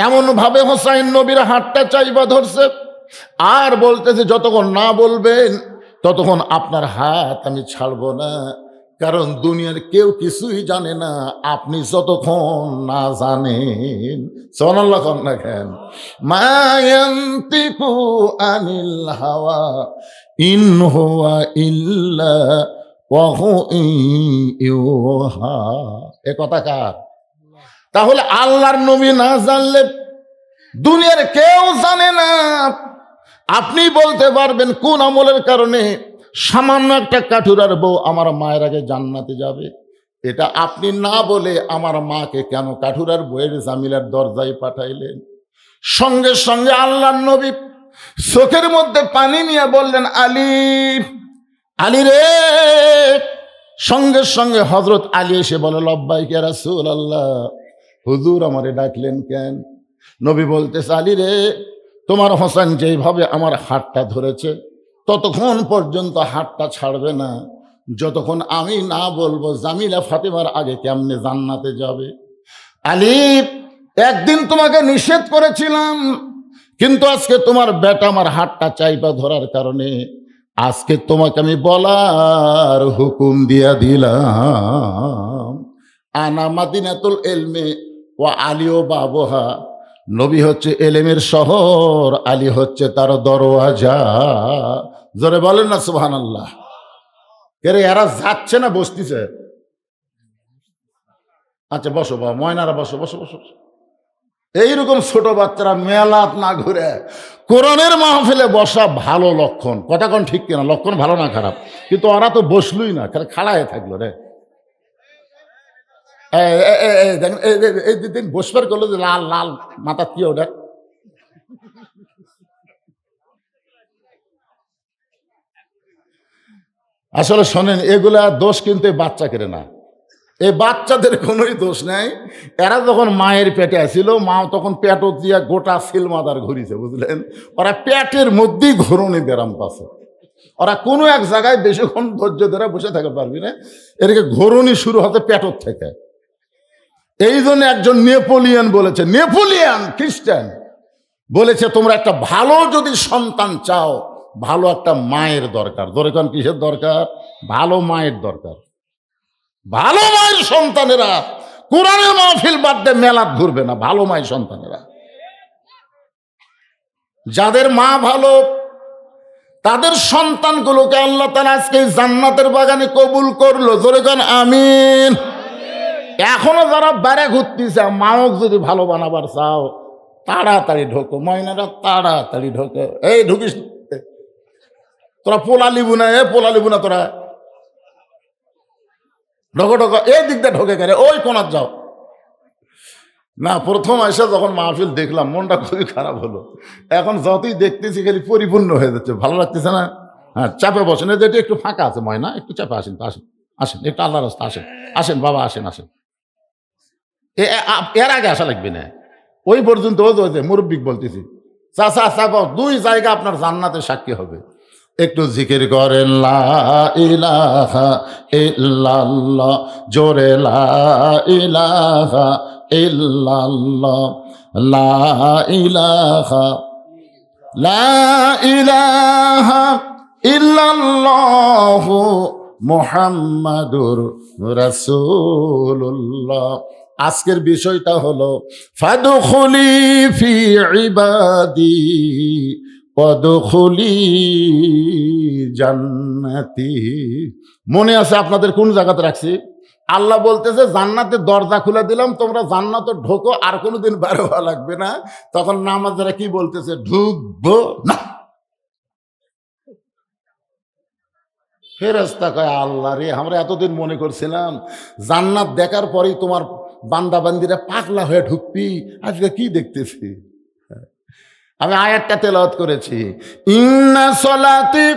এমন ভাবে হোসাইন নবীর হাতটা চাইবা ধরছে আর বলতেছে যতক্ষণ না বলবেন ততক্ষণ আপনার হাত আমি ছাড়বো না, কারণ দুনিয়ার কেউ কিছুই জানে না আপনি যতক্ষণ না জানেন। সুবহানাল্লাহ না কেন? মা ইয়ানতিকু আনিল হাওয়া ইন হুয়া ইল্লা ওয়াহু ইউহা। এ কথা কার? তাহলে আল্লাহর নবী না জানলে দুনিয়ার কেউ জানে না। আপনি বলতে পারবেন কোন আমলের কারণে সামান্য একটা কাঠুরার বউ আমার মায়ের আগে জান্নাতে যাবে? এটা আপনি না বলে আমার মাকে কেন কাঠুরার বউয়ের জামিলার দরজায় পাঠাইলেন? সঙ্গে সঙ্গে আল্লাহর নবী চোখের মধ্যে পানি নিয়ে বললেন, আলী, আলী রে। সঙ্গে সঙ্গে হযরত আলী এসে বলে, লব্বাইক ইয়া রাসূলুল্লাহ, হুজুর আমারে ডাকলেন কেন? নবী বলতেছে, আলী রে, তোমার হোসেন যেইভাবে আমার হাতটা ধরেছে ততক্ষণ পর্যন্ত হাতটা ছাড়বে না যতক্ষণ আমি না বলবো জামিলা ফাতেমার আগে কেমনে জান্নাতে যাবে। আলী, একদিন তোমাকে নিষেধ করেছিলাম, কিন্তু আজকে তোমার বেটা আমার হাতটা চাইপা ধরার কারণে আজকে তোমাকে আমি বলার হুকুম দিয়া দিলাম। আনা মাদিনাতুল ইলমি ওয়া আলিও বাবুহা। নবী হচ্ছে এলেমের শহর, আলী হচ্ছে তার দরওয়াজা। জোরে বলেন না সুবহানাল্লাহ। কে রে, এরা যাচ্ছে না বসতিছে? আচ্ছা বসো বাবা, ময়নারা বসো বসো বসো। এইরকম ছোট বাচ্চারা মেলাত না ঘুরে কোরআনের মাহফিলে বসা ভালো লক্ষণ। কথা কোন ঠিক কিনা? লক্ষণ ভালো না খারাপ? কিন্তু ওরা তো বসলই না, খালি খাড়ায় থাকলো রে। দেখেন বসবার করলো যে লাল লাল মাথা কি ওটা? আসলে শোনেন, এগুলা দোষ কিন্তু বাচ্চা কেড়ে না, এই বাচ্চাদের কোনোই দোষ নাই। এরা যখন মায়ের পেটে আসছিল, মা তখন পেট দিয়া গোটা সিলমাদার ঘুরিছে, বুঝলেন? ওরা পেটের মধ্যেই ঘরণে ব্যারাম পাচ্ছে। ওরা কোনো এক জায়গায় বেশিক্ষণ ধৈর্য ধরে বসে থাকতে পারবি না, এদিকে ঘরণি শুরু হতে পেটর থেকে। এই জন্য একজন নেপোলিয়ান বলেছে, নেপোলিয়ান খ্রিস্টান বলেছে, তোমরা একটা ভালো যদি সন্তান চাও, ভালো একটা মায়ের দরকার। ধরে কোন কিসের দরকার? ভালো মায়ের দরকার। ভালো মায়ের সন্তানেরা কোরআনের মাহফিল বাদ দিয়ে মেলাত ঘুরবে না। ভালো মায়ের সন্তানেরা, যাদের মা ভালো, তাদের সন্তানগুলোকে আল্লাহ তাআলা আজকে জান্নাতের বাগানে কবুল করলো। জোরে কোন আমিন। এখনো যারা বাইরে ঘুরতেছে, মাও যদি ভালো বানাবার চাও তাড়াতাড়ি ঢোকো, ময়নারা তাড়াতাড়ি ঢোকো। এই ঢুকিস তোরা, পোলা লিবু না, পোলা লিবু না, তোরা ঢোকো ঢোকো, এই দিক দিয়ে ঢোকে গেলে ওই কোনার যাও না। প্রথম এসে যখন মাহফিল দেখলাম মনটা খুবই খারাপ হলো। এখন যতই দেখতেছি খালি পরিপূর্ণ হয়ে যাচ্ছে, ভালো লাগতেছে না। হ্যাঁ, চাপে বসেন, যেটি একটু ফাঁকা আছে ময়না, একটু চাপে আসেন তো, আসেন আসেন, একটু আল্লাহ রাস্তা আসেন, আসেন বাবা, আসেন আসেন। এর আগে আসা লাগবে না, ওই পর্যন্ত ওই যে মুরব্বিক বলতেছি, চাচা চাপ, 2 জায়গা আপনার জান্নাতের সাক্ষী হবে। একটু জিকির করেন, লা ইলাহা ইল্লাল্লাহ, জোরে লা ইলাহা ইল্লাল্লাহ, লা ইলাহা, লা ইলাহা ইল্লাল্লাহ মুহাম্মাদুর রাসূলুল্লাহ। আজকের বিষয়টা হলো ফাদখুলি ফি ইবাদি ওয়াদখুলি জান্নাতি। মনে আছে আপনাদের কোন জায়গাতে রাখছি? আল্লাহ বলতেছে জান্নাতের দরজা খুলে দিলাম, তোমরা জান্নাতে ঢোকো, আর কোনোদিন বের হওয়া লাগবে না। তখন নামাজেরা কি বলতেছে? ঢুকবো না। ফেরেশতা কয় আল্লাহ রে, আমরা এতদিন মনে করছিলাম জান্নাত দেখার পরেই তোমার বান্দা বান্দিরা পাগলা হয়ে ঢুকবি, আজকে কি দেখতেছি। আমি আয়াতটা তেলাওয়াত করেছি, ইন্না সলাতি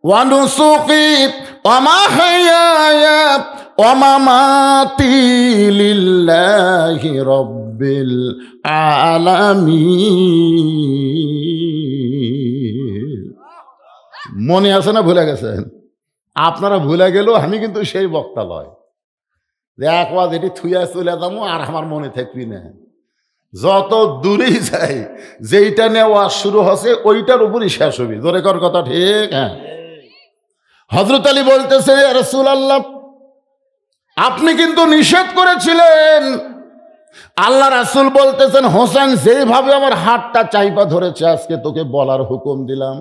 ওয়া নুসুকি ওয়া মাহইয়ায়া ওয়া মামাতি লিল্লাহি রাব্বিল আলামিন। মনে আছে না ভুলে গেছেন? আপনারা ভুলে গেলেও আমি কিন্তু সেই বক্তা লয় যে একবার এটি থুইয়া চলে যাবো আর আমার মনে থাকবি না। যত দূরেই যাই, যেইটা নেওয়া শুরু হচ্ছে ওইটার উপরই শেষ হবি। জোরে কর কথা, ঠিক? হ্যাঁ। হযরত আলী বলতেছে, ইয়া রাসূলুল্লাহ, আপনি কিন্তু নিষেধ করেছিলেন। আল্লাহ রাসূল বলতেছেন, হোসেন যেভাবে আমার হাতটা চাইপা ধরেছে, আজকে তোকে বলার হুকুম দিলাম।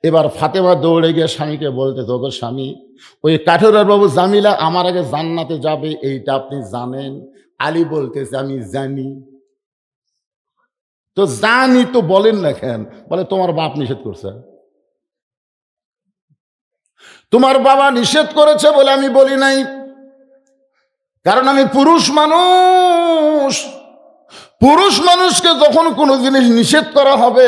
এবার ফাতেমা দৌড়ে গিয়ে স্বামীকে বলতে, তোকে স্বামী, ওই কাঠুরার বাবু জামিলা আমার আগে জান্নাতে যাবে, এইটা আপনি জানেন? আলী বলতেছে, আমি জানি। তো জানি তো বলেন না কেন? বলে তোমার বাপ নিষেধ করছে। তোমার বাবা নিষেধ করেছে বলে আমি বলি নাই, কারণ আমি পুরুষ মানুষ। পুরুষ মানুষকে যখন কোনো জিনিস নিষেধ করা হবে,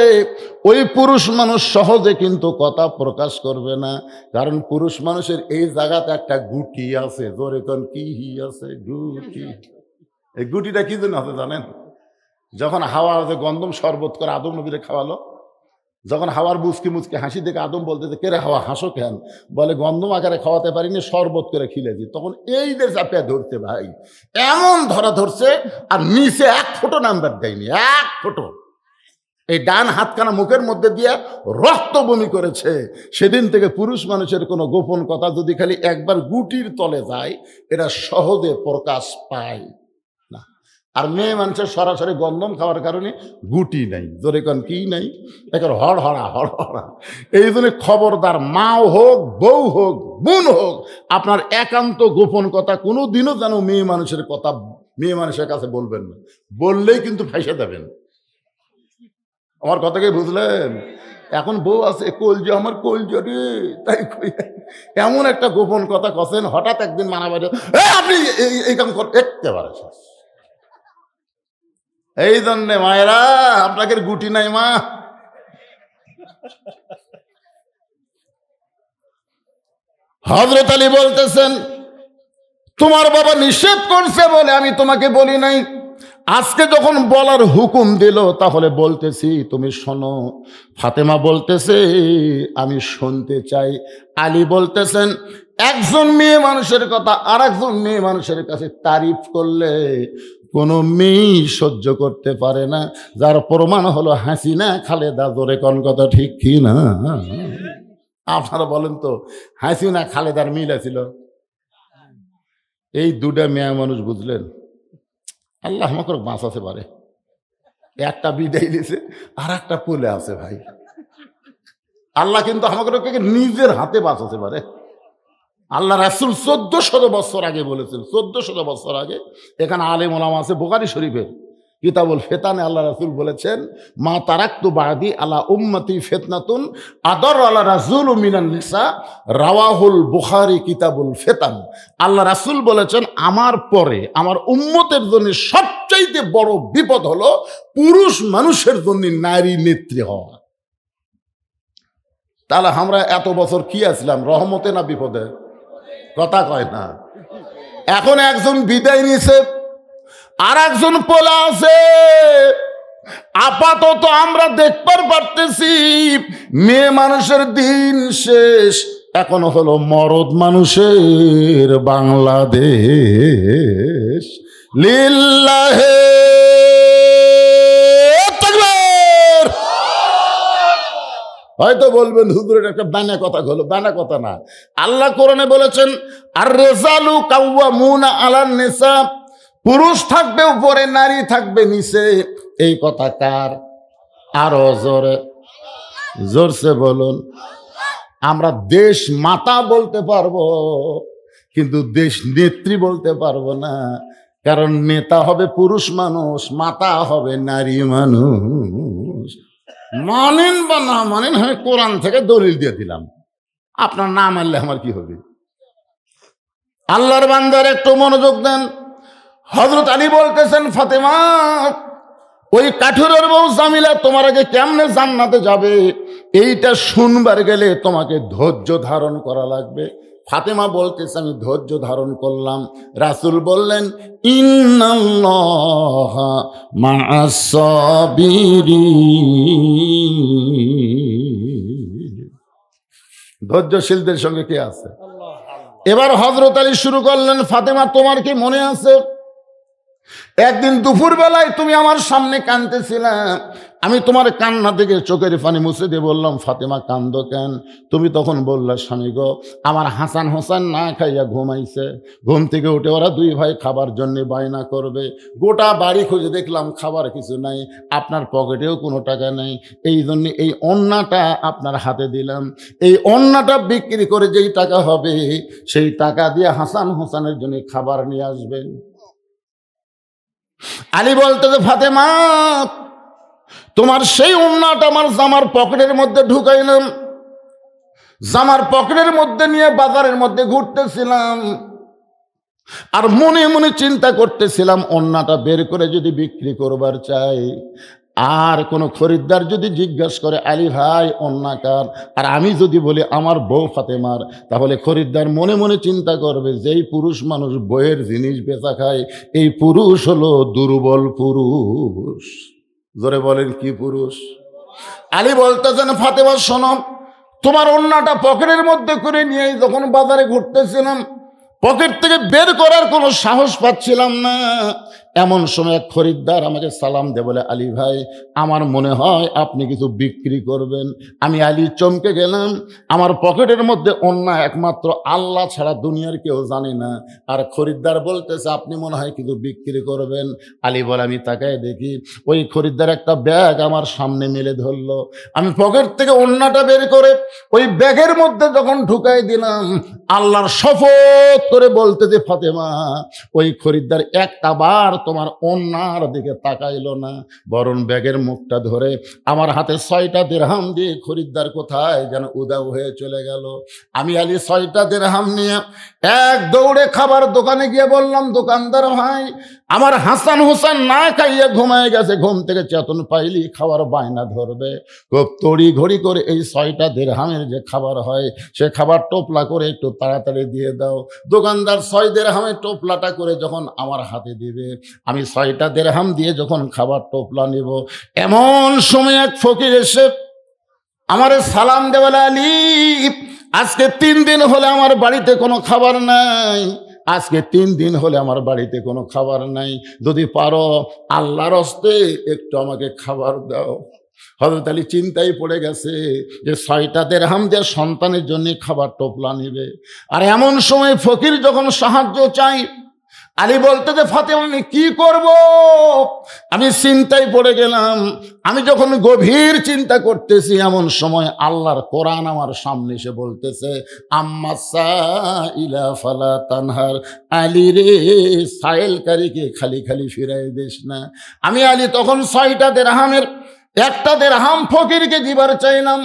ওই পুরুষ মানুষ সহজে কিন্তু কথা প্রকাশ করবে না, কারণ পুরুষ মানুষের এই জায়গাতে একটা গুটি আছে। জোরে কোন কি আছে? গুটি। এই গুটিটা কি জন্য আছে জানেন? যখন হাওয়া যে গন্ধম শরবত করে আদম নবীরে খাওয়ালো, যখন হাওয়ার মুচকি মুচকি হাসি দেখে আদম বলতেছে, কে রে হাওয়া হাসো কেন? বলে গন্ধম আকারে খাওয়াতে পারিনি, শরবত করে খিলেছি। তখন এই যে চাপিয়া ধরতে ভাই, এমন ধরা ধরছে, আর নিচে এক ফোঁটো নাম্বার দেয়নি, এক ফোঁটো। এই ডান হাতখানা মুখের মধ্যে দিয়ে রক্ত বমি করেছে। সেদিন থেকে পুরুষ মানুষের কোনো গোপন কথা যদি খালি একবার গুটির তলে যায়, এটা সহজে প্রকাশ পায় না। আর মেয়ে মানুষের সরাসরি গন্ধম খাওয়ার কারণে গুটি নাই। জোরে কন কি নাই? এখন হড়হড়া হড়হড়া। এই জন্য খবরদার, মাও হোক, বউ হোক, বোন হোক, আপনার একান্ত গোপন কথা কোনো দিনও যেন মেয়ে মানুষের কথা মেয়ে মানুষের কাছে বলবেন না। বললেই কিন্তু ফাঁসে যাবেন। আমার কথাকে বুঝলেন? এখন বউ আছে, কলজা আমার কলজা রে, তাই এমন একটা গোপন কথা কছেন, হঠাৎ একদিন মানা বাড়ি, আপনি এই কাম করতে পারে। এই জন্যে মায়েরা, আপনাকে গুটি নাই মা। হযরত আলী বলতেছেন, তোমার বাবা নিষেধ করছে বলে আমি তোমাকে বলি নাই, আজকে যখন বলার হুকুম দিল তাহলে বলতেছি, তুমি শোনো। ফাতেমা বলতেছে, আমি শুনতে চাই। আলী বলতেছেন, একজন মেয়ে মানুষের কথা আর একজন মেয়ে মানুষের কাছে তারিফ করলে কোনো মেয়েই সহ্য করতে পারে না, যার প্রমাণ হলো হাসিনা খালেদা। জোরে কোন কথা, ঠিক কি না? আপনারা বলেন তো, হাসিনা খালেদার মিল আছিল? এই দুটা মেয়ে মানুষ, বুঝলেন? আল্লাহ আমাকে বাঁচাতে পারে। একটা বিদায় দিয়েছে, আর একটা পলে আছে ভাই। আল্লাহ কিন্তু আমাকে নিজের হাতে বাঁচাতে পারে। আল্লাহ রাসূল 1400 বছর আগে বলেছেন, 1400 বছর আগে। এখানে আলেম ওলামা আছে, বুখারী শরীফের কিতাবুল ফিতানে আল্লাহ রাসূল বলেছেন, মা তারাকতু বাদি আলা উম্মতি ফিতনাতুন আদর আলা রাসূল মিনান নিসা, রাওয়াহুল বুখারী কিতাবুল ফিতান। আল্লাহ রাসূল বলেছেন, আমার পরে আমার উম্মতের জন্য সবচাইতে বড় বিপদ হলো পুরুষ মানুষের জন্য নারী নেত্রী হওয়া। তাহলে আমরা এত বছর কি আসলাম, রহমতে না বিপদে? কথা কয় না। এখন একজন বিদায় নিছে, আর একজন পোলা আছে। আপাতত আমরা দেখবার পারতেছি মেয়ে মানুষের দিন শেষ, এখন হলো মরদ মানুষের বাংলাদেশ। লিল্লাহে তাকবীর। হয়তো বলবেন হুজুরের একটা বানা কথা হলো, বানা কথা না। আল্লাহ কোরআনে বলেছেন, আর রিজালু কাওয়ামুনা আলান নিসা, পুরুষ থাকবে উপরে, নারী থাকবে নিচে। এই কথা কার? আরো জোরে, জোরসে বলুন। আমরা দেশ মাতা বলতে পারবো, কিন্তু দেশ নেত্রী বলতে পারবো না, কারণ নেতা হবে পুরুষ মানুষ, মাতা হবে নারী মানুষ। মানেন বা না মানেন, আমি কোরআন থেকে দলিল দিয়ে দিলাম। আপনার না মানলে আমার কি হবে? আল্লাহর বান্দার একটু মনোযোগ দেন। হযরত আলী বলতেছেন, ফাতেমা ওই কাঠুরের বউ জামিলা তোমার আগে কেমনে জান্নাতে যাবে এইটা শুনবার গেলে তোমাকে ধৈর্য ধারণ করা লাগবে। ফাতেমা বলতেছে আমি ধৈর্য ধারণ করলাম। রাসূল বললেন, ইন্নাল্লাহা মা'আস সাবিরিন। ধৈর্যশীলদের সঙ্গে কে আছে? এবার হযরত আলী শুরু করলেন, ফাতেমা তোমার কি মনে আছে একদিন দুপুর বেলায় তুমি আমার সামনে কাঁদতেছিলা, আমি তোমার কান্না থেকে চোখের পানি মুছে দিয়ে বললাম, ফাতেমা কান্দো কেন? তুমি তখন বললা, স্বামী গো আমার হাসান হোসেন না খাইয়া ঘুমাইছে, ঘুম থেকে উঠে ওরা দুই ভাই খাবার জন্য বায়না করবে, গোটা বাড়ি খুঁজে দেখলাম খাবার কিছু নাই, আপনার পকেটেও কোনো টাকা নেই, এই জন্য এই ওন্নাটা আপনার হাতে দিলাম, এই ওন্নাটা বিক্রি করে যেই টাকা হবে সেই টাকা দিয়ে হাসান হোসেনের জন্য খাবার নিয়ে আসবেন। আলী বলতে যে, ফাতেমা তোমার সেই ওন্নাটা আমার জামার পকেটের মধ্যে ঢুকাইলাম, জামার পকেটের মধ্যে নিয়ে বাজারের মধ্যে ঘুরতেছিলাম, আর মনে মনে চিন্তা করতেছিলাম ওন্নাটা বের করে যদি বিক্রি করবার চাই, আর কোন খরিদ্দার যদি জিজ্ঞাসা করে আলী ভাই ওন্না কার, আর আমি যদি বলি আমার বউ ফাতেমার, তাহলে খরিদ্দার মনে মনে চিন্তা করবে যেই পুরুষ মানুষ বইয়ের জিনিস বেচা খায় এই পুরুষ হলো দুর্বল পুরুষ। জোরে বলেন কি পুরুষ? আলী বলতেছেন, ফাতেমা শোনো, তোমার ওন্নাটা পকেটের মধ্যে করে নিয়ে যখন বাজারে ঘুরতেছিলাম পকেট থেকে বের করার কোনো সাহস পাচ্ছিলাম না, এমন সময় এক খরিদ্দার আমাকে সালাম দে, বলে আলী ভাই আমার মনে হয় আপনি কিছু বিক্রি করবেন। আমি আলী চমকে গেলাম, আমার পকেটের মধ্যে ওন্না একমাত্র আল্লাহ ছাড়া দুনিয়ার কেউ জানে না, আর খরিদ্দার বলতেছে আপনি মনে হয় কিছু বিক্রি করবেন। আলী বলে আমি তাকায় দেখি ওই খরিদ্দার একটা ব্যাগ আমার সামনে মেলে ধরলো, আমি পকেট থেকে ওন্নাটা বের করে ওই ব্যাগের মধ্যে যখন ঢুকাই দিলাম, আল্লাহর শপথ করে বলতে যে ফাতেমা ওই খরিদ্দার একটা বার তোমার ওন্নার দিকে তাকাইলো না, বরং ব্যাগের মুখটা ধরে আমার হাতে 6টা দিরহাম দিয়ে খরিদ্দার কোথায় যেন উদাও হয়ে চলে গেল। আমি আলী 6টা দিরহাম নিয়ে এক দৌড়ে খাবার দোকানে গিয়ে বললাম, দোকানদার ভাই আমার হাসান হোসেন না খাইয়ে ঘুমায় গেছে, ঘুম থেকে চেতন পাইলি খাবার বায়না ধরবে, খুব তড়ি ঘড়ি করে এই 6টা দিরহামের যে খাবার হয় সে খাবার টোপলা করে একটু তাড়াতাড়ি দিয়ে দাও। দোকানদার 6 দিরহামের টোপলাটা করে যখন আমার হাতে দিবে, আমি 6টা দিরহাম দিয়ে যখন খাবার টোপলা নিব, এমন সময় এক ফকির এসে আমারে সালাম দে, বলে আলী আজকে 3 দিন হলে আমার বাড়িতে কোনো খাবার নাই, আজকে 3 দিন হলে আমার বাড়িতে কোনো খাবার নাই, যদি পারো আল্লাহর হস্তে একটু আমাকে খাবার দাও। হযরত আলী চিন্তায় পড়ে গেছে যে 6টা দিরহাম দিয়ে সন্তানের জন্য খাবার টোপলা নিবে, আর এমন সময় ফকির যখন সাহায্য চাই, আলী বলতে যে ফাতেমা আমি কি করব? আমি চিন্তায় পড়ে গেলাম। আমি যখন গভীর চিন্তা করতেছি এমন সময় আল্লাহর কোরআন আমার সামনে এসে বলতেছে, আম্মা সাইলা ফালা তানহার, আলী রে সাইলকারীকে খালি খালি ফিরাই দিস না। আমি আলী তখন 6টা দিরহামের একটা দিরহাম ফকিরকে দিবার চাইলাম,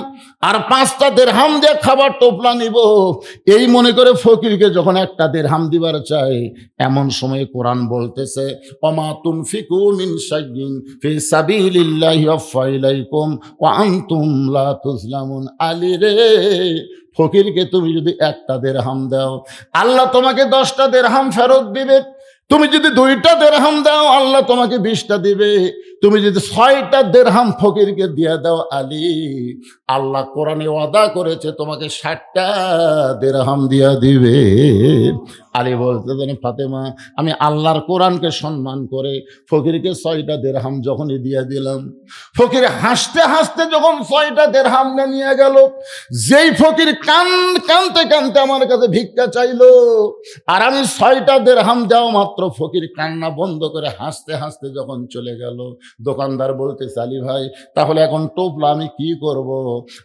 আর 5টা দিরহাম দিয়ে খাবার টোপলা নিব, এই মনে করে ফকিরকে যখন একটা দিরহাম দিবার চাই, এমন সময় কোরআন বলতেছে, ওমা তুনফিকু মিন শাইইন ফি সাবিলিল্লাহি ওয়াফা ইলাইকুম ওয়া আনতুম লা তুজলামুন। আলী রে ফকিরকে তুমি যদি একটা দিরহাম দাও আল্লাহ তোমাকে 10টা দিরহাম ফেরত দিবে, তুমি যদি 2টা দিরহাম দাও আল্লাহ তোমাকে 20টা দিবে, তুমি যদি 6টা দিরহাম ফকিরকে দিয়ে দাও আলী আল্লাহ কোরআনে ওয়াদা করেছে তোমাকে 60টা দিরহাম দিয়া দিবে। আলী বলতে জানি ফাতেমা আমি আল্লাহর কোরআনকে সম্মান করে ফকিরকে 6টা দিরহাম যখনই দিয়ে দিলাম, ফকির হাসতে হাসতে যখন 6টা দিরহাম নিয়ে গেল, যেই ফকির কানতে কানতে আমার কাছে ভিক্ষা চাইলো, আর আমি 6টা দিরহাম দেওয়া মাত্র ফকির কান্না বন্ধ করে হাসতে হাসতে যখন চলে গেল, দোকানদার বলতেছে আলী ভাই তাহলে এখন টোপলা আমি কি করব?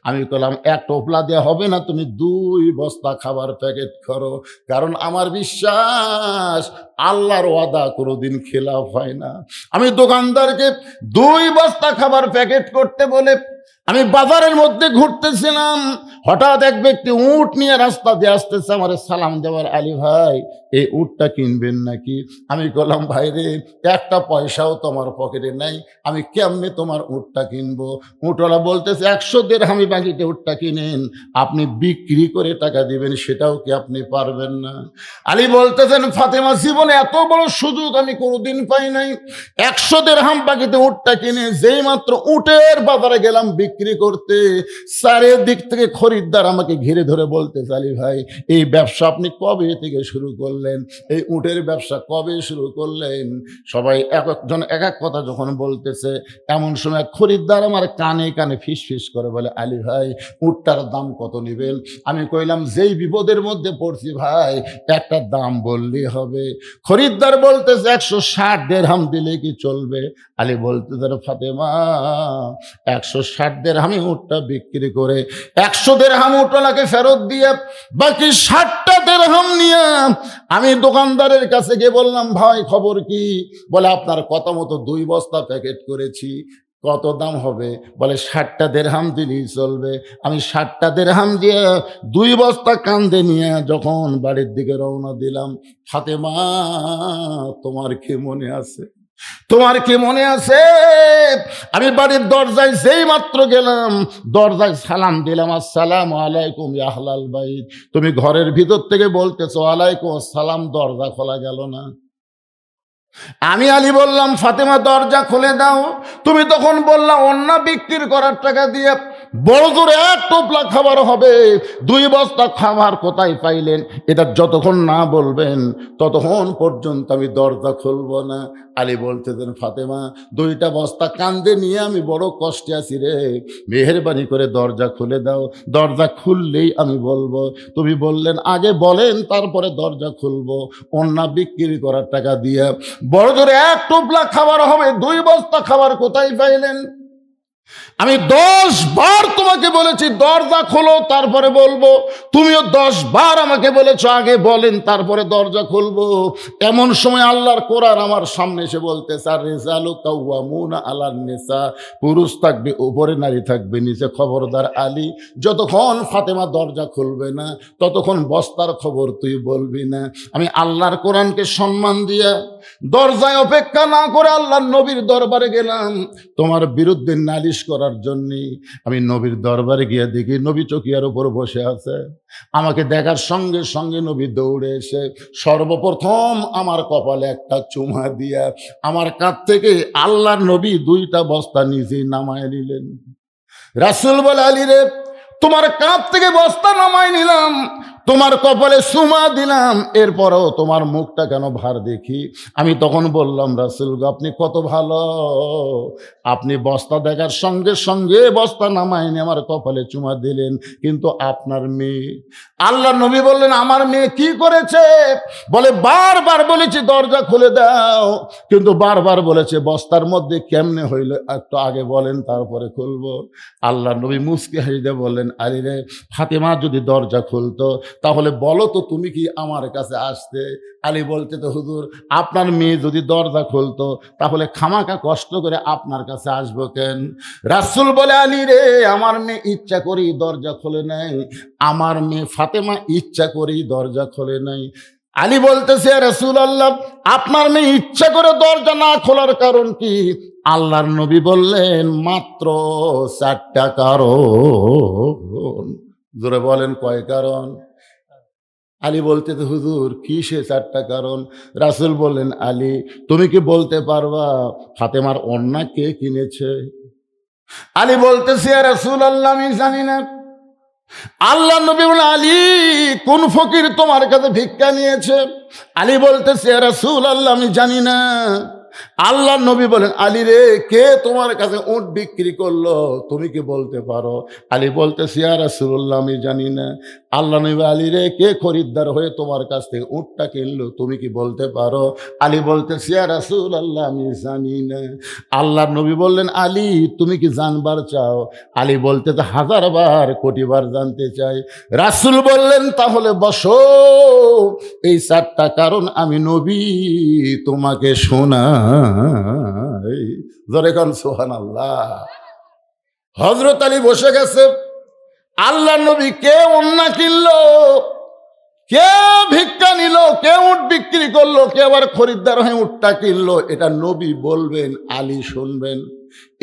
আমি বললাম এক টোপলা দেওয়া হবে না, তুমি 2 বস্তা খাবার প্যাকেট করো, কারণ আমার বিশ্বাস আল্লাহর ওয়াদা কোনোদিন খেলাফ হয় না। আমি দোকানদারকে 2 বস্তা খাবার প্যাকেট করতে বলে আমি বাজারের মধ্যে ঘুরতেছিলাম, হঠাৎ এক ব্যক্তি উট নিয়ে রাস্তা দিয়ে আসতেছে, আমার সালাম দেওয়ার, আলী ভাই এই উটটা কিনবেন নাকি? আমি বললাম ভাই রে, একটা পয়সাও তোমার পকেটে নাই, আমি কেমনে তোমার উটটা কিনবো? উটওয়ালা বলতেছে 100 দিরহামি বাকিতে উটটা কিনেন, আপনি বিক্রি করে টাকা দিবেন, সেটাও কি আপনি পারবেন না? আলী বলতেছেন ফাতেমা, জীবনে এত বড় সুযোগ আমি কোনোদিন পাই নাই। 100 দিরহাম বাকিতে উটটা কিনে যেই মাত্র উটের বাজারে গেলাম বিক্রি করতে, চারিদিক থেকে খরিদ্দার আমাকে ঘিরে ধরে বলতেছে আলী ভাই এই ব্যবসা আপনি কবে থেকে শুরু করলেন? এই উটের ব্যবসা কবে শুরু করলেন? সবাই এক একজন এক এক কথা যখন বলতেছে, এমন সময় খরিদ্দার আমার কানে কানে ফিস ফিস করে বলে, আলী ভাই উটটার দাম কত নেবেন? আমি কইলাম যেই বিপদের মধ্যে পড়ছি ভাই, একটা দাম বললেই হবে। খরিদ্দার বলতেছে 160 দিরহাম দিলে কি চলবে? আলী বলতেছে ফাতেমা 160 দিরহামে উটটা বিক্রি করে 100 দিরহাম উটওয়ালাকে ফেরত দিয়ে বাকি 60টা দিরহাম নিয়ে আমি দোকানদারের কাছে গিয়ে বললাম, ভাই খবর কি? বলে আপনার কথা মতো 2 বস্তা প্যাকেট করেছি, কত দাম হবে? বলে 60টা দিরহাম দিলেই চলবে। আমি 60টা দিরহাম দিয়ে 2 বস্তা কান্দে নিয়ে যখন বাড়ির দিকে রওনা দিলাম, ফাতেমা তোমার কি মনে আছে? তোমার কি মনে আছে? আমি বাড়ির দরজায় যেই মাত্র গেলাম, দরজায় সালাম দিলাম, আসসালামু আলাইকুম ইয়া আহলাল বাইত। তুমি ঘরের ভিতর থেকে বলতেছো ওয়ালাইকুম আসসালাম, দরজা খোলা গেল না। আমি আলী বললাম ফাতেমা দরজা খুলে দাও। তুমি তখন বললা অন্য বিক্রির করার টাকা দিয়ে বড় জোরে 1 টোপলা খাবার হবে, 2 বস্তা খাবার কোথায় পাইলেন? এটা যতক্ষণ না বলবেন ততক্ষণ পর্যন্ত আমি দরজা খুলবো না। আলী বলতেছেন ফাতেমা 2টা বস্তা কান্দে নিয়ে আমি বড় কষ্টে আছি রে, মেহেরবানি করে দরজা খুলে দাও, দরজা খুললেই আমি বলবো। তুমি বললেন আগে বলেন তারপরে দরজা খুলবো। অন্য বিক্রি করার টাকা দিয়ে বড় জোরে 1 টোপলা খাবার হবে, 2 বস্তা খাবার কোথায় পাইলেন? আমি 10 বার তোমাকে বলেছি দরজা খোলো তারপরে বলবো, তুমিও 10 বার আমাকে বলেছো আগে বলেন তারপরে দরজা খুলবো। এমন সময় আল্লাহর কোরআন আমার সামনে এসে বলতেছে, আর রিজালু কাওয়ামুনা আলান নিসা, পুরুষ থাকবে উপরে, নারী থাকবে নিচে। খবরদার আলী, যতক্ষণ ফাতেমা দরজা খুলবে না ততক্ষণ বস্তার খবর তুই বলবি না। আমি আল্লাহর কোরআনকে সম্মান দিয়ে দরজায় অপেক্ষা না করে আল্লাহর নবীর দরবারে গেলাম তোমার বিরুদ্ধে নালিশ করার জন্য। আমি নবীর দরবারে গিয়ে দেখি নবী চকিয়ার উপর বসে আছে। আমাকে দেখার সঙ্গে সঙ্গে নবী দৌড়ে এসে সর্বপ্রথম আমার কপালে একটা চুমা দিয়া আমার কাছ থেকে আল্লাহর নবী 2টা বস্তা নিজেই নামায় নিলেন। রাসূল বলে, আলী রে, তোমার কাপ থেকে বস্তা নামাই নিলাম, তোমার কপালে সুমা দিলাম, এরপরও তোমার মুখটা কেন ভার দেখি? আমি তখন বললাম, রাসূল গো আপনি কত ভালো, আপনি বস্তা দেখার সঙ্গে সঙ্গে বস্তা নামাইনি আমার কপালে চুমা দিলেন, কিন্তু আপনার মেয়ে। আল্লাহ নবী বললেন, আমার মেয়ে কি করেছে? বলে বারবার বলেছি দরজা খুলে দাও, কিন্তু বারবার বলেছে বস্তার মধ্যে কেমনে হইল একটু আগে বলেন তারপরে খুলবো। আল্লাহ নবী মুস্কি হাসিতে বললেন, আলী রে, ফাতেমা যদি দরজা খুলতো তাহলে বলো তো তুমি কি আমার কাছে আসতে? আলী বলতে তো হুজুর আপনার মেয়ে যদি দরজা খুলতো তাহলে খামাকা কষ্ট করে আপনার কাছে আসবো কেন? রাসূল বলে, আলী রে, আমার মেয়ে ইচ্ছা করেই দরজা খোলে নাই, আমার মেয়ে ফাতেমা ইচ্ছা করেই দরজা খোলে নাই। আলী বলতেছে, রাসূলুল্লাহ আপনার মেয়ে ইচ্ছা করে দরজা না খোলার কারণ কি? আল্লাহর নবী বললেন, মাত্র 4টা কারণ। জোরে বলেন কয় কারণ? আলী বলতে তো হুজুর কি সে 4টা কারণ? রাসূল বললেন, আলী তুমি কি বলতে পারবা ফাতেমার ওড়না কে কিনেছে? আলী বলতেছে, ইয়া রাসূলুল্লাহ আমি জানি না। আল্লাহ নবী বলে, আলী কোন ফকির তোমার কাছে ভিক্ষা নিয়েছে? আলী বলতেছে, ইয়া রাসূলুল্লাহ আমি জানি না। আল্লাহ নবী বলেন, আলী রে, কে তোমার কাছে উট বিক্রি করলো তুমি কি বলতে পারো? আলী বলতেছে, ইয়া রাসূলুল্লাহ আমি জানি না। আল্লাহ নবী, আলী রে, কে খরিদ্দার হয়ে তোমার কাছ থেকে উটটা কিনলো তুমি কি বলতে পারো? আলী বলতেছে, ইয়া রাসূলুল্লাহ আমি জানি না। আল্লাহ নবী বললেন, আলী তুমি কি জানবার চাও? আলী বলতেছে, 1000 বার কোটি বার জানতে চাই। রাসূল বললেন, তাহলে বসো, এই 4টা কারণ আমি নবী তোমাকে শোনাই। জোরে কান সুবহানাল্লাহ। হযরত আলী বসে গেছে, আল্লাহ নবী কে ওন্না কিনলো, কে ভিক্ষা নিল, কে উট বিক্রি করলো, কে আবার খরিদ্দার হয়ে উটটা কিনলো, এটা নবী বলবেন, আলী শুনবেন।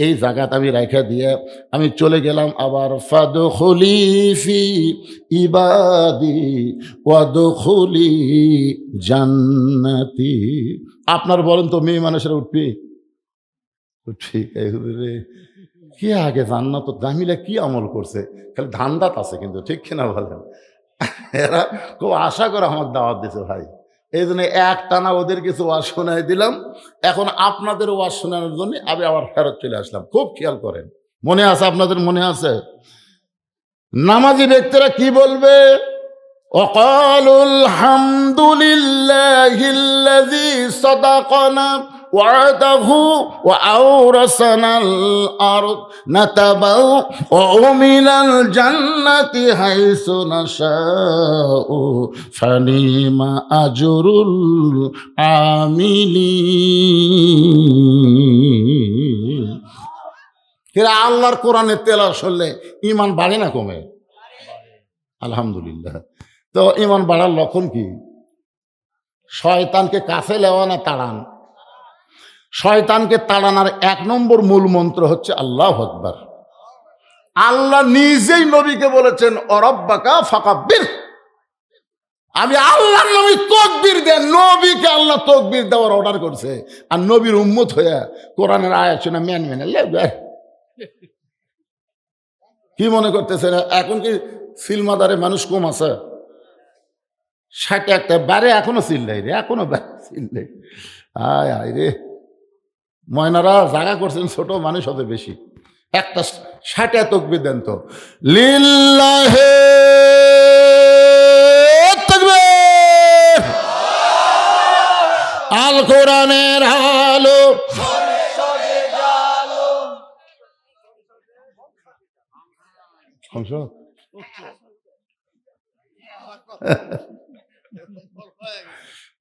এই জায়গাটা আমি রেখে দিয়ে আমি চলে গেলাম আবার ফাদখুলি ফি ইবাদি ওয়াদখুলি জান্নাতি। আপনার বলেন তো মেয়ে মানুষের উঠবি? উঠবি রে, কি আগে জান্নাত জামিলা কি আমল করছে, খালি ধান্দাত আছে কিন্তু, ঠিক কিনা বলেন? এরা খুব আশা করে আমার দাওয়াত দিছে ভাই, এই জন্য এক টানা ওদের কিছু ওয়াজ শোনাই দিলাম। এখন আপনাদের ওয়াজ শোনানোর জন্য আমি আবার ফেরত চলে আসলাম। খুব খেয়াল করেন, মনে আছে আপনাদের? মনে আছে নামাজি ব্যক্তিরা কি বলবে? وقالوا الحمد لله الذي صدقنا وعده وأورثنا الأرض نتبوأ من الجنة حيث نشاء فنعم أجر العاملين। এরা আল্লাহর কোরআনের তেলাওয়াত শুনলে ঈমান বাড়ে না কমে? আলহামদুলিল্লাহ। তো ঈমান বাড়ার লক্ষণ কি? শয়তানকে কাছে লেওয়া না তাড়ান। শয়তানকে তাড়ানোর এক নম্বর মূল মন্ত্র হচ্ছে আল্লাহু আকবার। আল্লাহ নিজেই নবীকে বলেছেন অরব্বাকা ফাকাব্বির, আমি আল্লাহর নবী তাকবীর দেন। নবীকে আল্লাহ তাকবীর দেওয়ার অর্ডার করছে, আর নবীর উম্মত হয়ে কোরআনের আয়াত শুনে মেন মেনে লেবে। কি মনে করতেছেন এখন কি সিলমাদারে মানুষ কম আছে? 61টা বারে এখনো চিল্লাই রে, এখনো চিল্লাই। আয় আয় রে, ময়নারা জায়গা করছেন, ছোট মানুষ হবে বেশি। একটা 60 তাকবীর দেন তো। লিল্লাহে তাকবীর, আল কোরআনের আলো